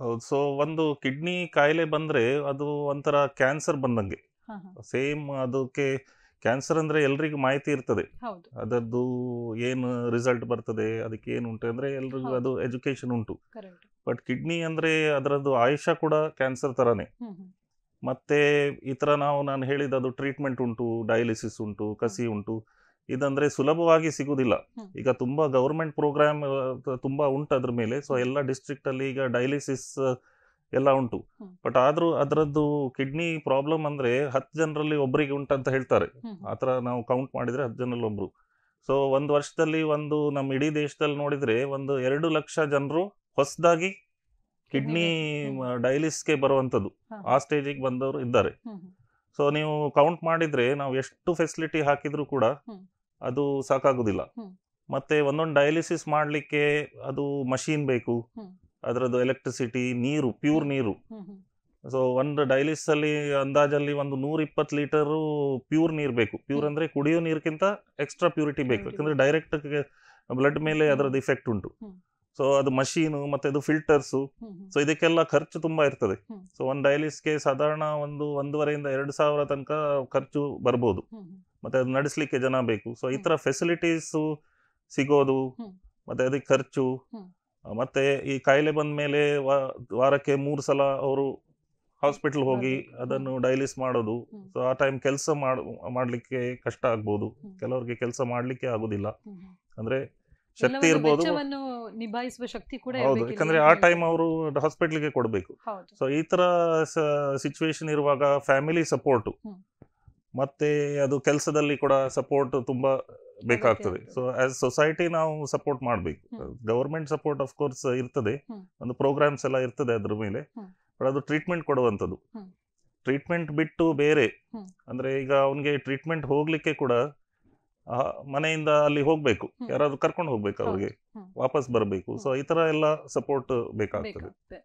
ಹೌದು. ಸೊ ಒಂದು ಕಿಡ್ನಿ ಕಾಯಿಲೆ ಬಂದ್ರೆ ಅದು ಒಂಥರ ಕ್ಯಾನ್ಸರ್ ಬಂದಂಗೆ ಹಾ ಹಾ. ಸೇಮ್. ಅದಕ್ಕೆ ಕ್ಯಾನ್ಸರ್ ಅಂದ್ರೆ ಎಲ್ರಿಗೂ ಮಾಹಿತಿ ಇರ್ತದೆ, ಹೌದು. ಅದರದ್ದು ಏನು ರಿಸಲ್ಟ್ ಬರ್ತದೆ, ಅದಕ್ಕೆ ಏನು ಉಂಟು ಅಂದ್ರೆ ಎಲ್ರಿಗೂ ಹೌದು. ಅದು ಎಜುಕೇಶನ್ ಉಂಟು. ಕರೆಕ್ಟ್. ಬಟ್ ಕಿಡ್ನಿ ಅಂದ್ರೆ ಅದರದ್ದು ಆಯುಷ್ಯ ಕೂಡ ಕ್ಯಾನ್ಸರ್ ತರಾನೇ. ಹ್ಮ್ ಹ್ಮ್. ಮತ್ತೆ ಈ ಥರ ನಾನು ಹೇಳಿದ ಅದು ಟ್ರೀಟ್ಮೆಂಟ್ ಉಂಟು, ಡಯಾಲಿಸಿಸ್ ಉಂಟು, ಕಸಿ ಉಂಟು. ಇದಂದ್ರೆ ಸುಲಭವಾಗಿ ಸಿಗುದಿಲ್ಲ. ಹ್ಮ್. ಈಗ ತುಂಬಾ ಗೌರ್ಮೆಂಟ್ ಪ್ರೋಗ್ರಾಮ್ ತುಂಬಾ ಉಂಟು ಅದ್ರ ಮೇಲೆ. ಸೊ ಎಲ್ಲ ಡಿಸ್ಟ್ರಿಕ್ಟ್ ಅಲ್ಲಿ ಈಗ ಡಯಾಲಿಸಿಸ್ ಎಲ್ಲ ಉಂಟು. ಹ್ಮ್. ಬಟ್ ಆದ್ರೂ ಅದರದ್ದು ಕಿಡ್ನಿ ಪ್ರಾಬ್ಲಮ್ ಅಂದ್ರೆ 10 ಜನರಲ್ಲಿ ಒಬ್ಬರಿಗೆ ಉಂಟಂತ ಹೇಳ್ತಾರೆ. ಹ್ಮ್ ಹ್ಮ್. ಆ ಥರ ನಾವು ಕೌಂಟ್ ಮಾಡಿದ್ರೆ 10 ಜನರಲ್ಲಿ ಒಬ್ರು. ಸೊ ಒಂದು ವರ್ಷದಲ್ಲಿ ನಮ್ಮ ಇಡೀ ದೇಶದಲ್ಲಿ ನೋಡಿದ್ರೆ ಒಂದು 2 ಲಕ್ಷ ಜನರು ಹೊಸದಾಗಿ ಕಿಡ್ನಿ ಡಯಾಲಿಸಿಸ್ಗೆ ಬರುವಂಥದ್ದು, ಹಾ. ಆ ಸ್ಟೇಜಿಗೆ ಬಂದವರು ಇದ್ದಾರೆ. ಹ್ಮ್ ಹ್ಮ್. ಸೊ ನೀವು ಕೌಂಟ್ ಮಾಡಿದ್ರೆ ನಾವು ಎಷ್ಟು ಫೆಸಿಲಿಟಿ ಹಾಕಿದ್ರು ಕೂಡ ಹ್ಮ್. ಅದು ಸಾಕಾಗುದಿಲ್ಲ. ಹ್ಮ್. ಮತ್ತೆ ಒಂದೊಂದು ಡಯಾಲಿಸಿಸ್ ಮಾಡಲಿಕ್ಕೆ ಅದು ಮಷೀನ್ ಬೇಕು, ಹ್ಮ್. ಅದರದ್ದು ಎಲೆಕ್ಟ್ರಿಸಿಟಿ, ನೀರು, ಪ್ಯೂರ್ ನೀರು. ಹ್ಮ್ ಹ್ಮ್. ಸೊ ಒಂದು ಡಯಾಲಿಸಿಸ್ ಅಲ್ಲಿ ಅಂದಾಜಲ್ಲಿ ಒಂದು 120 ಲೀಟರು ಪ್ಯೂರ್ ನೀರು ಬೇಕು. ಪ್ಯೂರ್ ಅಂದ್ರೆ ಕುಡಿಯೋ ನೀರಿಗಿಂತ ಎಕ್ಸ್ಟ್ರಾ ಪ್ಯೂರಿಟಿ ಬೇಕು, ಯಾಕಂದ್ರೆ ಡೈರೆಕ್ಟ್ ಬ್ಲಡ್ ಮೇಲೆ ಅದರದ್ದು ಇಫೆಕ್ಟ್ ಉಂಟು. ಹ್ಮ್. ಸೊ ಅದು ಮಷೀನು ಮತ್ತೆ ಅದು ಫಿಲ್ಟರ್ಸು. ಹ್ಮ್ ಹ್ಮ್. ಸೊ ಇದಕ್ಕೆಲ್ಲ ಖರ್ಚು ತುಂಬಾ ಇರ್ತದೆ. ಹ್ಮ್. ಸೊ ಒಂದು ಡಯಾಲಿಸಿಸ್ಗೆ ಸಾಧಾರಣ 1,500-2,000 ತನಕ ಖರ್ಚು ಬರ್ಬೋದು. ಹ್ಮ್ ಹ್ಮ್. ಮತ್ತೆ ಅದು ನಡೆಸಲಿಕ್ಕೆ ಜನ ಬೇಕು. ಸೊ ಈ ತರ ಫೆಸಿಲಿಟೀಸು ಸಿಗೋದು, ಹ್ಮ್. ಮತ್ತೆ ಅದಕ್ಕೆ ಖರ್ಚು, ಹ್ಮ್. ಮತ್ತೆ ಈ ಕಾಯಿಲೆ ಬಂದ ಮೇಲೆ ವಾರಕ್ಕೆ 3 ಸಲ ಅವರು ಹಾಸ್ಪಿಟಲ್ ಹೋಗಿ ಬರ್ಬೇಕು. ಅದನ್ನು ಡಯಾಲಿಸ್ ಮಾಡೋದು. ಹ್ಮ್. ಸೊ ಆ ಟೈಮ್ ಕೆಲಸ ಮಾಡ್ಲಿಕ್ಕೆ ಕಷ್ಟ ಆಗ್ಬೋದು, ಹ್ಮ್. ಕೆಲವರಿಗೆ ಕೆಲಸ ಮಾಡ್ಲಿಕ್ಕೆ ಆಗುದಿಲ್ಲ. ಹ್ಮ್ ಹ್ಮ್. ಅಂದ್ರೆ ಶಕ್ತಿ ಎಲ್ಲವನ್ನು ಇರ್ಬೋದು. ವೆಚ್ಚವನ್ನು ನಿಭಾಯಿಸುವ ಶಕ್ತಿ ಕೂಡ ಹೌದು, ಇರ್ಬೇಕಿಲ್ಲಿ ಯಾಕಂದ್ರೆ ಅಂತ ಆ ಹೇಳ್ತಾರೆ. ಟೈಮ್ ಅವರು ಹಾಸ್ಪಿಟ್ಲಿಗೆ ಕೊಡಬೇಕು. ಹೌದು. ಸೊ ಈ ತರ ಸಿಚುವೇಶನ್ ಇರುವಾಗ ಫ್ಯಾಮಿಲಿ ಸಪೋರ್ಟ್ ಹ್ಮ್. ಮತ್ತೆ ಅದು ಕೆಲಸದಲ್ಲಿ ಕೂಡ ಸಪೋರ್ಟ್ ತುಂಬಾ ಬೇಕಾಗ್ತದೆ. ಅಗತ್ಯ ಸೊ ಆಸ್ ಸೊಸೈಟಿ ನಾವು ಸಪೋರ್ಟ್ ಮಾಡಬೇಕು. ಹ್ಮ್. ಗವರ್ಮೆಂಟ್ ಸಪೋರ್ಟ್ ಆಫ್ ಕೋರ್ಸ್ ಇರ್ತದೆ, ಹ್ಮ್. ಒಂದು ಪ್ರೋಗ್ರಾಮ್ಸ್ ಎಲ್ಲ ಇರ್ತದೆ ಅದ್ರ ಮೇಲೆ. ಹ್ಮ್. ಬಟ್ ಅದು ಟ್ರೀಟ್ಮೆಂಟ್ ಕೊಡುವಂಥದ್ದು. ಹ್ಮ್. ಟ್ರೀಟ್ಮೆಂಟ್ ಬಿಟ್ಟು ಬೇರೆ, ಹ್ಮ್. ಅಂದ್ರೆ ಈಗ ಅವನಿಗೆ ಟ್ರೀಟ್ಮೆಂಟ್ ಹೋಗ್ಲಿಕ್ಕೆ ಕೂಡ ಮನೆಯಿಂದ ಅಲ್ಲಿ ಹೋಗ್ಬೇಕು, ಹ್ಮ್. ಯಾರಾದ್ರೂ ಕರ್ಕೊಂಡು ಹೋಗ್ಬೇಕು, ಅವ್ರಿಗೆ ಹ್ಮ್. ವಾಪಸ್ ಬರಬೇಕು. ಸೊ ಈ ತರ ಎಲ್ಲ ಸಪೋರ್ಟ್ ಬೇಕಾಗ್ತದೆ. ಬೇಕಾಗುತ್ತೆ.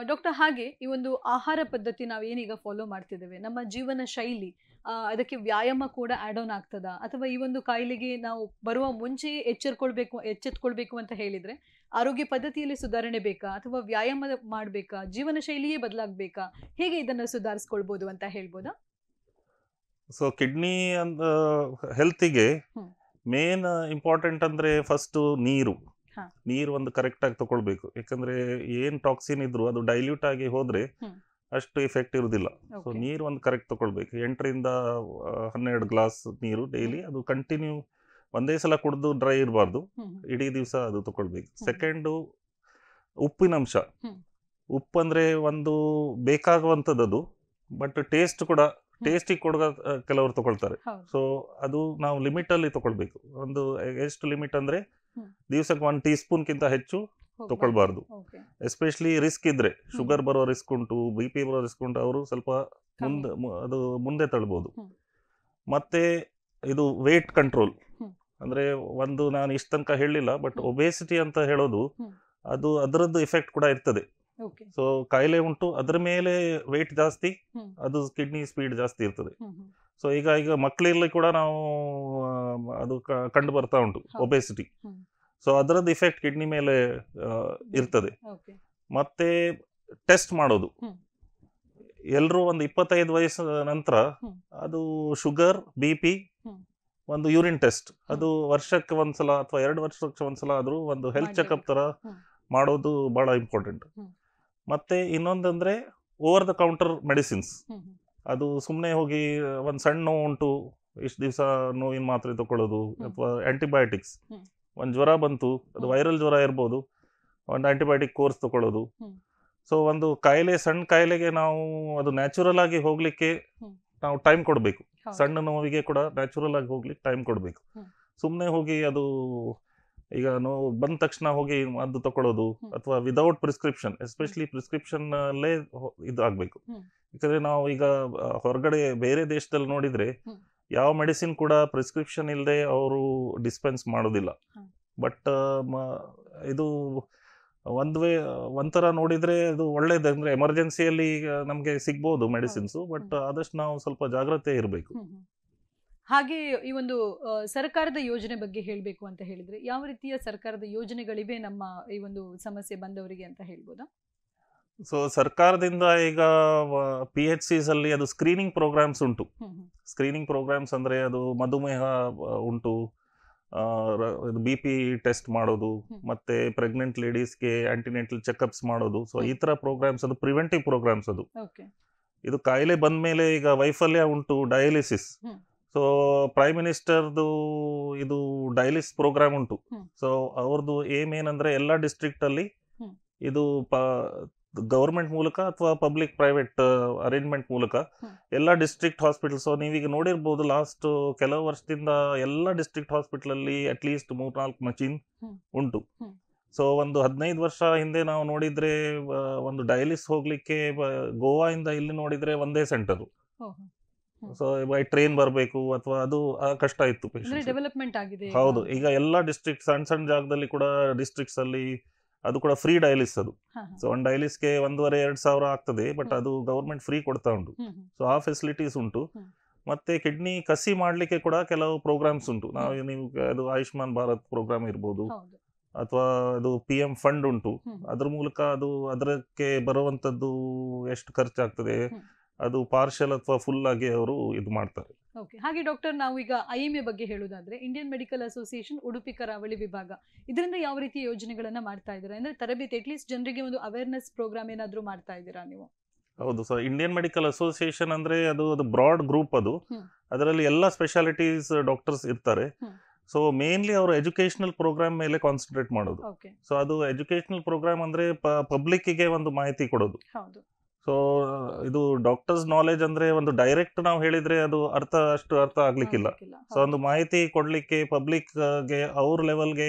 ಡಾಕ್ಟರ್, ಹಾಗೆ ಈ ಒಂದು ಆಹಾರ ಪದ್ಧತಿ ನಾವೇನೀಗ ಫಾಲೋ ಮಾಡ್ತಿದ್ದೇವೆ, ನಮ್ಮ ಜೀವನ ಶೈಲಿ, ಅದಕ್ಕೆ ವ್ಯಾಯಾಮ ಕೂಡ ಆಡ್ ಆನ್ ಆಗ್ತದಾ, ಅಥವಾ ಈ ಒಂದು ಕಾಯಿಲೆಗೆ ನಾವು ಬರುವ ಮುಂಚೆ ಎಚ್ಚೆತ್ಕೊಳ್ಬೇಕು ಅಂತ ಹೇಳಿದ್ರೆ ಆರೋಗ್ಯ ಪದ್ಧತಿಯಲ್ಲಿ ಸುಧಾರಣೆ ಬೇಕಾ, ಅಥವಾ ವ್ಯಾಯಾಮ ಮಾಡಬೇಕಾ, ಜೀವನ ಶೈಲಿಯೇ ಬದಲಾಗಬೇಕಾ, ಹೇಗೆ ಇದನ್ನು ಸುಧಾರಿಸ್ಕೊಳ್ಬೋದು ಅಂತ ಹೇಳ್ಬೋದಾ? ಸೊ ಕಿಡ್ನಿ ಅಂತ ಹೆಲ್ತಿಗೆ ಹ್ಮ್. ಮೇನ್ ಇಂಪಾರ್ಟೆಂಟ್ ಅಂದ್ರೆ ಫಸ್ಟ್ ನೀರು. ಹಾ. ನೀರು ಒಂದು ಕರೆಕ್ಟ್ ಆಗಿ ತಗೊಳ್ಬೇಕು. ಯಾಕಂದ್ರೆ ಏನ್ ಟಾಕ್ಸಿನ್ ಇದ್ರು ಅದು ಡೈಲ್ಯೂಟ್ ಆಗಿ ಹೋದ್ರೆ ಹ್ಮ್. ಅಷ್ಟು ಎಫೆಕ್ಟ್ ಇರುವುದಿಲ್ಲ. ಸೊ ನೀರು ಒಂದು ಕರೆಕ್ಟ್ ತಗೊಳ್ಬೇಕು, 8ರಿಂದ 12 ಗ್ಲಾಸ್ ನೀರು ಡೈಲಿ. ಅದು ಕಂಟಿನ್ಯೂ ಒಂದೇ ಸಲ ಕುಡಿದು ಡ್ರೈ ಇರಬಾರ್ದು, ಇಡೀ ದಿವಸ ಅದು ತಗೊಳ್ಬೇಕು. ಸೆಕೆಂಡು ಉಪ್ಪಿನಂಶ. ಉಪ್ಪು ಅಂದರೆ ಒಂದು ಬೇಕಾಗುವಂಥದ್ದು ಅದು, ಬಟ್ ಟೇಸ್ಟ್ ಕೂಡ ಟೇಸ್ಟಿಗೆ ಕೂಡ ಕೆಲವರು ತಗೊಳ್ತಾರೆ. ಸೊ ಅದು ನಾವು ಲಿಮಿಟಲ್ಲಿ ತಗೊಳ್ಬೇಕು. ಒಂದು ಎಷ್ಟು ಲಿಮಿಟ್ ಅಂದರೆ ದಿವಸಕ್ಕೆ 1 ಟೀ ಸ್ಪೂನ್ಗಿಂತ ಹೆಚ್ಚು ತಗೊಳ್ಬಾರ್ದು. ಎಸ್ಪೆಷಲಿ ರಿಸ್ಕ್ ಇದ್ರೆ, ಶುಗರ್ ಬರೋ ರಿಸ್ಕ್ ಉಂಟು, BP ಬರೋ ರಿಸ್ಕ್ ಉಂಟು, ಅವರು ಸ್ವಲ್ಪ ಅದು ಮುಂದೆ ತಳ್ಬೋದು. ಮತ್ತೆ ಇದು ವೇಟ್ ಕಂಟ್ರೋಲ್ ಅಂದ್ರೆ ಒಂದು ನಾನು ಇಷ್ಟ ತನಕ ಹೇಳಿಲ್ಲ, ಬಟ್ ಒಬೇಸಿಟಿ ಅಂತ ಹೇಳೋದು ಅದು ಅದರದ್ದು ಎಫೆಕ್ಟ್ ಕೂಡ ಇರ್ತದೆ. ಸೊ ಕಾಯಿಲೆ ಉಂಟು, ಅದರ ಮೇಲೆ ವೇಟ್ ಜಾಸ್ತಿ, ಅದು ಕಿಡ್ನಿ ಸ್ಪೀಡ್ ಜಾಸ್ತಿ ಇರ್ತದೆ. ಸೊ ಈಗ ಮಕ್ಕಳಲ್ಲಿ ಕೂಡ ನಾವು ಅದು ಕಂಡು ಬರ್ತಾ ಉಂಟು ಒಬೇಸಿಟಿ. ಸೊ ಅದರದ್ದು ಇಫೆಕ್ಟ್ ಕಿಡ್ನಿ ಮೇಲೆ ಇರ್ತದೆ. ಮತ್ತೆ ಟೆಸ್ಟ್ ಮಾಡೋದು, ಎಲ್ಲರೂ ಒಂದು 25 ವಯಸ್ಸು ನಂತರ ಅದು ಶುಗರ್, BP, ಒಂದು ಯೂರಿನ್ ಟೆಸ್ಟ್, ಅದು ವರ್ಷಕ್ಕೆ ಒಂದ್ಸಲ ಅಥವಾ 2 ವರ್ಷಕ್ಕೆ ಒಂದ್ಸಲ ಆದ್ರೂ ಒಂದು ಹೆಲ್ತ್ ಚೆಕಪ್ ತರ ಮಾಡೋದು ಬಹಳ ಇಂಪಾರ್ಟೆಂಟ್. ಮತ್ತೆ ಇನ್ನೊಂದಂದ್ರೆ ಓವರ್ ದ ಕೌಂಟರ್ ಮೆಡಿಸಿನ್ಸ್. ಅದು ಸುಮ್ಮನೆ ಹೋಗಿ ಒಂದು ಸಣ್ಣ ನೋವು ಉಂಟು, ಇಷ್ಟು ದಿವಸ ನೋವಿನ ಮಾತ್ರೆ ತಗೊಳ್ಳೋದು, ಅಥವಾ ಆಂಟಿಬಯೋಟಿಕ್ಸ್. ಒಂದು ಜ್ವರ ಬಂತು, ಅದು ವೈರಲ್ ಜ್ವರ ಇರ್ಬೋದು, ಒಂದು ಆಂಟಿಬಯೋಟಿಕ್ ಕೋರ್ಸ್ ತಗೊಳ್ಳೋದು. ಸೊ ಒಂದು ಕಾಯಿಲೆ, ಸಣ್ಣ ಕಾಯಿಲೆಗೆ ನಾವು ಅದು ನ್ಯಾಚುರಲ್ ಆಗಿ ಹೋಗ್ಲಿಕ್ಕೆ ನಾವು ಟೈಮ್ ಕೊಡಬೇಕು. ಸಣ್ಣ ನೋವಿಗೆ ಕೂಡ ನ್ಯಾಚುರಲ್ ಆಗಿ ಹೋಗ್ಲಿಕ್ಕೆ ಟೈಮ್ ಕೊಡಬೇಕು. ಸುಮ್ಮನೆ ಹೋಗಿ ಅದು ಈಗ ನೋವು ಬಂದ ತಕ್ಷಣ ಹೋಗಿ ಅದು ತಗೊಳ್ಳೋದು, ಅಥವಾ ವಿದೌಟ್ ಪ್ರಿಸ್ಕ್ರಿಪ್ಷನ್, ಎಸ್ಪೆಷಲಿ ಪ್ರಿಸ್ಕ್ರಿಪ್ಷನ್ ಅಲ್ಲೇ ಇದು ಆಗ್ಬೇಕು. ಯಾಕಂದ್ರೆ ನಾವು ಈಗ ಹೊರಗಡೆ ಬೇರೆ ದೇಶದಲ್ಲಿ ನೋಡಿದ್ರೆ ಯಾವ ಮೆಡಿಸಿನ್ ಕೂಡ ಪ್ರಿಸ್ಕ್ರಿಪ್ಷನ್ ಇಲ್ಲದೆ ಅವರು ಡಿಸ್ಪೆನ್ಸ್ ಮಾಡೋದಿಲ್ಲ. ಬಟ್ ಇದು ಒಂಥರ ನೋಡಿದ್ರೆ ಅದು ಒಳ್ಳೇದು. ಅಂದ್ರೆ ಎಮರ್ಜೆನ್ಸಿಯಲ್ಲಿ ನಮ್ಗೆ ಸಿಗ್ಬೋದು ಮೆಡಿಸಿನ್ಸ್, ಬಟ್ ಆದಷ್ಟು ನಾವು ಸ್ವಲ್ಪ ಜಾಗ್ರತೆ ಇರಬೇಕು. ಹಾಗೆ ಈ ಒಂದು ಸರ್ಕಾರದ ಯೋಜನೆ ಬಗ್ಗೆ ಹೇಳಬೇಕು ಅಂತ ಹೇಳಿದ್ರೆ, ಯಾವ ರೀತಿಯ ಸರ್ಕಾರದ ಯೋಜನೆಗಳಿವೆ ನಮ್ಮ ಈ ಒಂದು ಸಮಸ್ಯೆ ಬಂದವರಿಗೆ ಅಂತ ಹೇಳ್ಬೋದಾ? ಸೊ ಸರ್ಕಾರದಿಂದ ಈಗ PHCs ಅಲ್ಲಿ ಅದು ಸ್ಕ್ರೀನಿಂಗ್ ಪ್ರೋಗ್ರಾಮ್ಸ್ ಉಂಟು. ಸ್ಕ್ರೀನಿಂಗ್ ಪ್ರೋಗ್ರಾಮ್ಸ್ ಅಂದ್ರೆ ಅದು ಮಧುಮೇಹ ಉಂಟು, BP ಟೆಸ್ಟ್ ಮಾಡೋದು, ಮತ್ತೆ ಪ್ರೆಗ್ನೆಂಟ್ ಲೇಡೀಸ್ಗೆ ಆಂಟಿನೆಂಟಲ್ ಚೆಕಪ್ಸ್ ಮಾಡೋದು. ಸೊ ಈ ತರ ಪ್ರೋಗ್ರಾಮ್ಸ್, ಅದು ಪ್ರಿವೆಂಟಿವ್ ಪ್ರೋಗ್ರಾಮ್ಸ್. ಅದು ಇದು ಕಾಯಿಲೆ ಬಂದ ಮೇಲೆ ಈಗ ವೈಫಲ್ಯ ಉಂಟು, ಡಯಾಲಿಸಿಸ್. ಸೊ ಪ್ರೈಮ್ ಮಿನಿಸ್ಟರ್ದು ಇದು ಡಯಾಲಿಸಿಸ್ ಪ್ರೋಗ್ರಾಮ್ ಉಂಟು. ಸೊ ಅವ್ರದ್ದು ಏಮ್ ಏನಂದ್ರೆ ಎಲ್ಲ ಡಿಸ್ಟ್ರಿಕ್ಟ್ ಅಲ್ಲಿ ಇದು ಗವರ್ಮೆಂಟ್ ಮೂಲಕ ಅಥವಾ ಪಬ್ಲಿಕ್ ಪ್ರೈವೇಟ್ ಅರೇಂಜ್ಮೆಂಟ್ ಮೂಲಕ ಎಲ್ಲ ಡಿಸ್ಟ್ರಿಕ್ಟ್ ಹಾಸ್ಪಿಟಲ್ಸ್. ನೀವೀಗ ನೋಡಿರ್ಬೋದು, ಲಾಸ್ಟ್ ಕೆಲವು ವರ್ಷದಿಂದ ಎಲ್ಲ ಡಿಸ್ಟ್ರಿಕ್ಟ್ ಹಾಸ್ಪಿಟಲ್ ಅಲ್ಲಿ ಅಟ್ಲೀಸ್ಟ್ 3-4 ಮಷೀನ್ ಉಂಟು. ಸೊ ಒಂದು 15 ವರ್ಷ ಹಿಂದೆ ನಾವು ನೋಡಿದ್ರೆ ಒಂದು ಡಯಾಲಿಸಿಸ್ ಹೋಗ್ಲಿಕ್ಕೆ ಗೋವಾ ಇಂದ ಇಲ್ಲಿ ನೋಡಿದ್ರೆ ಒಂದೇ ಸೆಂಟರ್. ಸೊ ಬೈ ಟ್ರೈನ್ ಬರಬೇಕು, ಅಥವಾ ಅದು ಕಷ್ಟ ಇತ್ತು. ಡೆವಲಪ್ಮೆಂಟ್ ಆಗಿದೆ. ಹೌದು, ಈಗ ಎಲ್ಲ ಡಿಸ್ಟ್ರಿಕ್ಟ್ ಸಣ್ಣ ಸಣ್ಣ ಜಾಗದಲ್ಲಿ ಕೂಡ ಡಿಸ್ಟ್ರಿಕ್ಟ್ಸ್ ಅಲ್ಲಿ ಅದು ಕೂಡ ಫ್ರೀ ಡಯಾಲಿಸಿಸ್. ಅದು ಸೊ ಒಂದು ಡಯಾಲಿಸ್ಗೆ 1,500-2 ಸಾವಿರ ಆಗ್ತದೆ, ಬಟ್ ಅದು ಗವರ್ಮೆಂಟ್ ಫ್ರೀ ಕೊಡ್ತಾ ಉಂಟು. ಸೊ ಆ ಫೆಸಿಲಿಟೀಸ್ ಉಂಟು. ಮತ್ತೆ ಕಿಡ್ನಿ ಕಸಿ ಮಾಡ್ಲಿಕ್ಕೆ ಕೂಡ ಕೆಲವು ಪ್ರೋಗ್ರಾಮ್ಸ್ ಉಂಟು. ನೀವು ಅದು ಆಯುಷ್ಮಾನ್ ಭಾರತ್ ಪ್ರೋಗ್ರಾಮ್ ಇರ್ಬೋದು, ಅಥವಾ ಅದು PM ಫಂಡ್ ಉಂಟು. ಅದ್ರ ಮೂಲಕ ಅದು ಅದಕ್ಕೆ ಬರುವಂತದ್ದು ಎಷ್ಟು ಖರ್ಚಾಗ್ತದೆ ಅದು ಪಾರ್ಷಲ್ ಅಥವಾ ಫುಲ್ ಆಗಿ ಅವರು ಇದು ಮಾಡ್ತಾರೆ. ಹಾಗೆ ಡಾಕ್ಟರ್, ನಾವು ಈಗ IMA ಬಗ್ಗೆ ಹೇಳುವುದಾದ್ರೆ, ಇಂಡಿಯನ್ ಮೆಡಿಕಲ್ ಅಸೋಸಿಯೇಷನ್ ಉಡುಪಿ ಕರಾವಳಿ ವಿಭಾಗ, ಇದರಿಂದ ಯಾವ ರೀತಿಯ ಯೋಜನೆಗಳನ್ನ ಮಾಡ್ತಾ ಇದ್ದೀರಾ? ಅಂದ್ರೆ ತರಬೇತಿ, ಅಟ್ಲೀಸ್ಟ್ ಜನರಿಗೆ ಒಂದು ಅವೇರ್ನೆಸ್ ಪ್ರೋಗ್ರಾಮ್ ಏನಾದ್ರೂ ಮಾಡ್ತಾ ಇದ್ದೀರಾ ನೀವು? ಹೌದು ಸರ್, ಇಂಡಿಯನ್ ಮೆಡಿಕಲ್ ಅಸೋಸಿಯೇಷನ್ ಅಂದ್ರೆ ಅದು ಬ್ರಾಡ್ ಗ್ರೂಪ್. ಅದು ಅದರಲ್ಲಿ ಎಲ್ಲ ಸ್ಪೆಷಾಲಿಟೀಸ್ ಡಾಕ್ಟರ್ಸ್ ಇರ್ತಾರೆ. ಸೊ ಮೇನ್ಲಿ ಅವರು ಎಜುಕೇಶನಲ್ ಪ್ರೋಗ್ರಾಮ್ ಮೇಲೆ ಕಾನ್ಸಂಟ್ರೇಟ್ ಮಾಡೋದು. ಸೊ ಅದು ಎಜುಕೇಶನಲ್ ಪ್ರೋಗ್ರಾಮ್ ಅಂದ್ರೆ ಪಬ್ಲಿಕ್ಗೆ ಒಂದು ಮಾಹಿತಿ ಕೊಡೋದು. ಸೊ ಇದು ಡಾಕ್ಟರ್ಸ್ ನಾಲೆಜ್ ಅಂದ್ರೆ ಒಂದು ಡೈರೆಕ್ಟ್ ನಾವು ಹೇಳಿದ್ರೆ ಅದು ಅಷ್ಟು ಅರ್ಥ ಆಗ್ಲಿಕ್ಕಿಲ್ಲ. ಸೊ ಒಂದು ಮಾಹಿತಿ ಕೊಡ್ಲಿಕ್ಕೆ ಪಬ್ಲಿಕ್ಗೆ ಅವ್ರ ಲೆವೆಲ್ಗೆ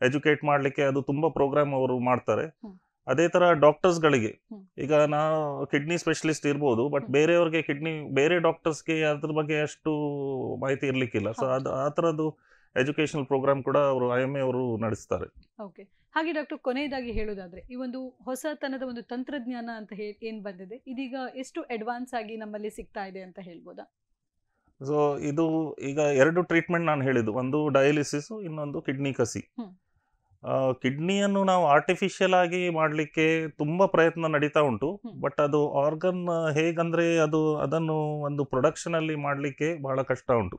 ಎಜುಕೇಟ್ ಮಾಡ್ಲಿಕ್ಕೆ ಅದು ತುಂಬಾ ಪ್ರೋಗ್ರಾಮ್ ಅವರು ಮಾಡ್ತಾರೆ. ಅದೇ ತರ ಡಾಕ್ಟರ್ಸ್ ಗಳಿಗೆ, ಈಗ ನಾವು ಕಿಡ್ನಿ ಸ್ಪೆಷಲಿಸ್ಟ್ ಇರ್ಬೋದು, ಬಟ್ ಬೇರೆಯವ್ರಿಗೆ ಬೇರೆ ಡಾಕ್ಟರ್ಸ್ಗೆ ಅದ್ರ ಬಗ್ಗೆ ಅಷ್ಟು ಮಾಹಿತಿ ಇರ್ಲಿಕ್ಕಿಲ್ಲ. ಸೊ ಅದು ಆ ತರದ್ದು ಎಜುಕೇಶನಲ್ ಪ್ರೋಗ್ರಾಮ್ ಕೂಡ ಅವರು IMA ಅವರು ನಡೆಸ್ತಾರೆ. ಹಾಗೆ ಡಾಕ್ಟರ್, ಕೊನೆಯದಾಗಿ ಹೇಳೋದಾದ್ರೆ, ಈ ಒಂದು ಹೊಸತನದ ಒಂದು ತಂತ್ರಜ್ಞಾನ ಅಂತ ಏನ್ ಬಂದಿದೆ, ಇದೀಗ ಎಷ್ಟು ಅಡ್ವಾನ್ಸ್ ಆಗಿ ನಮ್ಮಲ್ಲಿ ಸಿಗ್ತಾ ಇದೆ ಅಂತ ಹೇಳ್ಬೋದಾ? ಸೊ ಇದು ಈಗ 2 ಟ್ರೀಟ್ಮೆಂಟ್ ನಾನು ಹೇಳಿದ್ದು, ಒಂದು ಡಯಾಲಿಸಿಸ್, ಇನ್ನೊಂದು ಕಿಡ್ನಿ ಕಸಿ. ಕಿಡ್ನಿಯನ್ನು ನಾವು ಆರ್ಟಿಫಿಷಿಯಲ್ ಆಗಿ ಮಾಡಲಿಕ್ಕೆ ತುಂಬಾ ಪ್ರಯತ್ನ ನಡೀತಾ ಉಂಟು. ಬಟ್ ಅದು ಆರ್ಗನ್ ಹೇಗಂದ್ರೆ ಅದನ್ನು ಒಂದು ಪ್ರೊಡಕ್ಷನ್ ಅಲ್ಲಿ ಮಾಡಲಿಕ್ಕೆ ಬಹಳ ಕಷ್ಟ ಉಂಟು.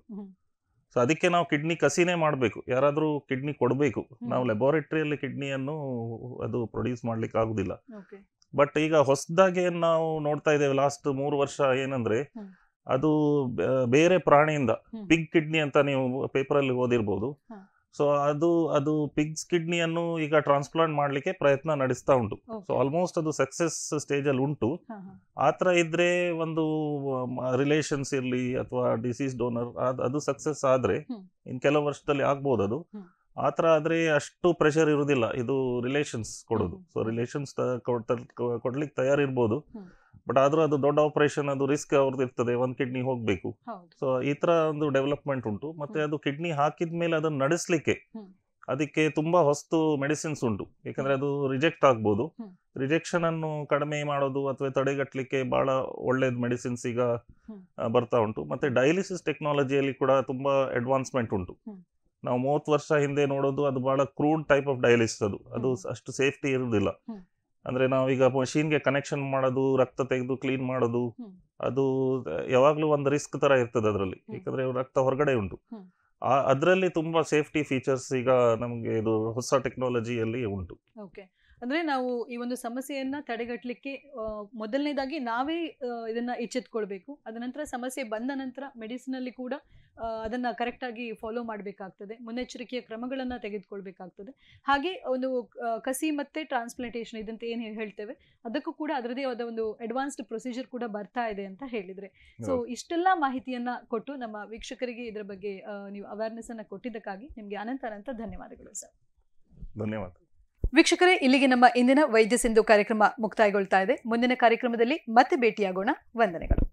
ಸೊ ಅದಕ್ಕೆ ನಾವು ಕಿಡ್ನಿ ಕಸಿನೇ ಮಾಡಬೇಕು. ಯಾರಾದರೂ ಕಿಡ್ನಿ ಕೊಡಬೇಕು. ನಾವು ಲ್ಯಾಬೋರೇಟರಿಯಲ್ಲಿ ಕಿಡ್ನಿಯನ್ನು ಅದು ಪ್ರೊಡ್ಯೂಸ್ ಮಾಡ್ಲಿಕ್ಕೆ ಆಗುದಿಲ್ಲ. ಬಟ್ ಈಗ ಹೊಸದಾಗಿ ನಾವು ನೋಡ್ತಾ ಇದ್ದೇವೆ ಲಾಸ್ಟ್ 3 ವರ್ಷ ಏನಂದ್ರೆ ಅದು ಬೇರೆ ಪ್ರಾಣಿಯಿಂದ ಪಿಗ್ ಕಿಡ್ನಿ ಅಂತ ನೀವು ಪೇಪರಲ್ಲಿ ಓದಿರ್ಬೋದು. ಸೊ ಅದು ಪಿಗ್ಸ್ ಕಿಡ್ನಿಯನ್ನು ಈಗ ಟ್ರಾನ್ಸ್ಪ್ಲಾಂಟ್ ಮಾಡ್ಲಿಕ್ಕೆ ಪ್ರಯತ್ನ ನಡೆಸ್ತಾ ಉಂಟು. ಸೊ ಆಲ್ಮೋಸ್ಟ್ ಅದು ಸಕ್ಸಸ್ ಸ್ಟೇಜ್ ಅಲ್ಲಿ ಉಂಟು. ಆತರ ಇದ್ರೆ ಒಂದು ರಿಲೇಷನ್ಸ್ ಇರ್ಲಿ ಅಥವಾ ಡಿಸೀಸ್ ಡೋನರ್ ಅದು ಸಕ್ಸಸ್ ಆದ್ರೆ ಇನ್ ಕೆಲವು ವರ್ಷದಲ್ಲಿ ಆಗ್ಬೋದು. ಅದು ಆತರ ಆದ್ರೆ ಅಷ್ಟು ಪ್ರೆಷರ್ ಇರುವುದಿಲ್ಲ ಇದು ರಿಲೇಷನ್ಸ್ ಕೊಡೋದು. ಸೊ ರಿಲೇಷನ್ಸ್ ಕೊಡ್ಲಿಕ್ಕೆ ತಯಾರಿರ್ಬೋದು, ಬಟ್ ಆದ್ರೂ ಅದು ದೊಡ್ಡ ಆಪರೇಷನ್, ಅದು ರಿಸ್ಕ್ ಅವ್ರದ್ದು ಇರ್ತದೆ, ಒಂದ್ ಕಿಡ್ನಿ ಹೋಗ್ಬೇಕು. ಸೊ ಈ ತರ ಒಂದು ಡೆವಲಪ್ಮೆಂಟ್ ಉಂಟು. ಮತ್ತೆ ಅದು ಕಿಡ್ನಿ ಹಾಕಿದ್ಮೇಲೆ ಅದನ್ನ ನಡೆಸಲಿಕ್ಕೆ ಅದಕ್ಕೆ ತುಂಬಾ ಹೊಸ್ತು ಮೆಡಿಸಿನ್ಸ್ ಉಂಟು. ಯಾಕಂದ್ರೆ ಅದು ರಿಜೆಕ್ಟ್ ಆಗ್ಬೋದು. ರಿಜೆಕ್ಷನ್ ಅನ್ನು ಕಡಿಮೆ ಮಾಡೋದು ಅಥವಾ ತಡೆಗಟ್ಟಲಿಕ್ಕೆ ಬಹಳ ಒಳ್ಳೇದು ಮೆಡಿಸಿನ್ಸ್ ಈಗ ಬರ್ತಾ ಉಂಟು. ಮತ್ತೆ ಡಯಾಲಿಸಿಸ್ ಟೆಕ್ನಾಲಜಿಯಲ್ಲಿ ಕೂಡ ತುಂಬಾ ಅಡ್ವಾನ್ಸ್ಮೆಂಟ್ ಉಂಟು. ನಾವು 30 ವರ್ಷ ಹಿಂದೆ ನೋಡೋದು ಅದು ಬಹಳ ಕ್ರೂಡ್ ಟೈಪ್ ಆಫ್ ಡಯಾಲಿಸಿಸ್. ಅದು ಅಷ್ಟು ಸೇಫ್ಟಿ ಇರುವುದಿಲ್ಲ. ಅಂದ್ರೆ ನಾವೀಗ ಮಷೀನ್ಗೆ ಕನೆಕ್ಷನ್ ಮಾಡೋದು, ರಕ್ತ ತೆಗೆದು ಕ್ಲೀನ್ ಮಾಡೋದು, ಅದು ಯಾವಾಗ್ಲೂ ಒಂದು ರಿಸ್ಕ್ ತರ ಇರ್ತದೆ ಅದರಲ್ಲಿ. ಯಾಕಂದ್ರೆ ರಕ್ತ ಹೊರಗಡೆ ಉಂಟು. ಅದರಲ್ಲಿ ತುಂಬಾ ಸೇಫ್ಟಿ ಫೀಚರ್ಸ್ ಈಗ ನಮ್ಗೆ ಇದು ಹೊಸ ಟೆಕ್ನಾಲಜಿಯಲ್ಲಿ ಉಂಟು. ಅಂದ್ರೆ ನಾವು ಈ ಒಂದು ಸಮಸ್ಯೆಯನ್ನ ತಡೆಗಟ್ಟಲಿಕ್ಕೆ ಮೊದಲನೇದಾಗಿ ನಾವೇ ಇದನ್ನ ಎಚ್ಚೆತ್ಕೊಳ್ಬೇಕು. ಅದ ನಂತರ ಸಮಸ್ಯೆ ಬಂದ ನಂತರ ಮೆಡಿಸಿನ್ ಅಲ್ಲಿ ಕೂಡ ಅದನ್ನ ಕರೆಕ್ಟ್ ಆಗಿ ಫಾಲೋ ಮಾಡಬೇಕಾಗ್ತದೆ, ಮುನ್ನೆಚ್ಚರಿಕೆಯ ಕ್ರಮಗಳನ್ನ ತೆಗೆದುಕೊಳ್ಬೇಕಾಗ್ತದೆ. ಹಾಗೆ ಒಂದು ಕಸಿ ಮತ್ತೆ ಟ್ರಾನ್ಸ್ಪ್ಲಾಂಟೇಷನ್ ಇದಂತ ಏನ್ ಹೇಳ್ತೇವೆ ಅದಕ್ಕೂ ಕೂಡ ಅದರದೇ ಆದ ಒಂದು ಅಡ್ವಾನ್ಸ್ಡ್ ಪ್ರೊಸೀಜರ್ ಕೂಡ ಬರ್ತಾ ಇದೆ ಅಂತ ಹೇಳಿದ್ರೆ. ಸೊ ಇಷ್ಟೆಲ್ಲಾ ಮಾಹಿತಿಯನ್ನ ಕೊಟ್ಟು ನಮ್ಮ ವೀಕ್ಷಕರಿಗೆ ಇದರ ಬಗ್ಗೆ ನೀವು ಅವೇರ್ನೆಸ್ ಅನ್ನ ಕೊಟ್ಟಿದ್ದಕ್ಕಾಗಿ ನಿಮ್ಗೆ ಅನಂತ ಧನ್ಯವಾದಗಳು ಸರ್. ಧನ್ಯವಾದ. ವೀಕ್ಷಕರೇ, ಇಲ್ಲಿಗೆ ನಮ್ಮ ಇಂದಿನ ವೈದ್ಯ ಸಿಂಧು ಕಾರ್ಯಕ್ರಮ ಮುಕ್ತಾಯಗೊಳ್ತಾ ಇದೆ. ಮುಂದಿನ ಕಾರ್ಯಕ್ರಮದಲ್ಲಿ ಮತ್ತೆ ಭೇಟಿಯಾಗೋಣ. ವಂದನೆಗಳು.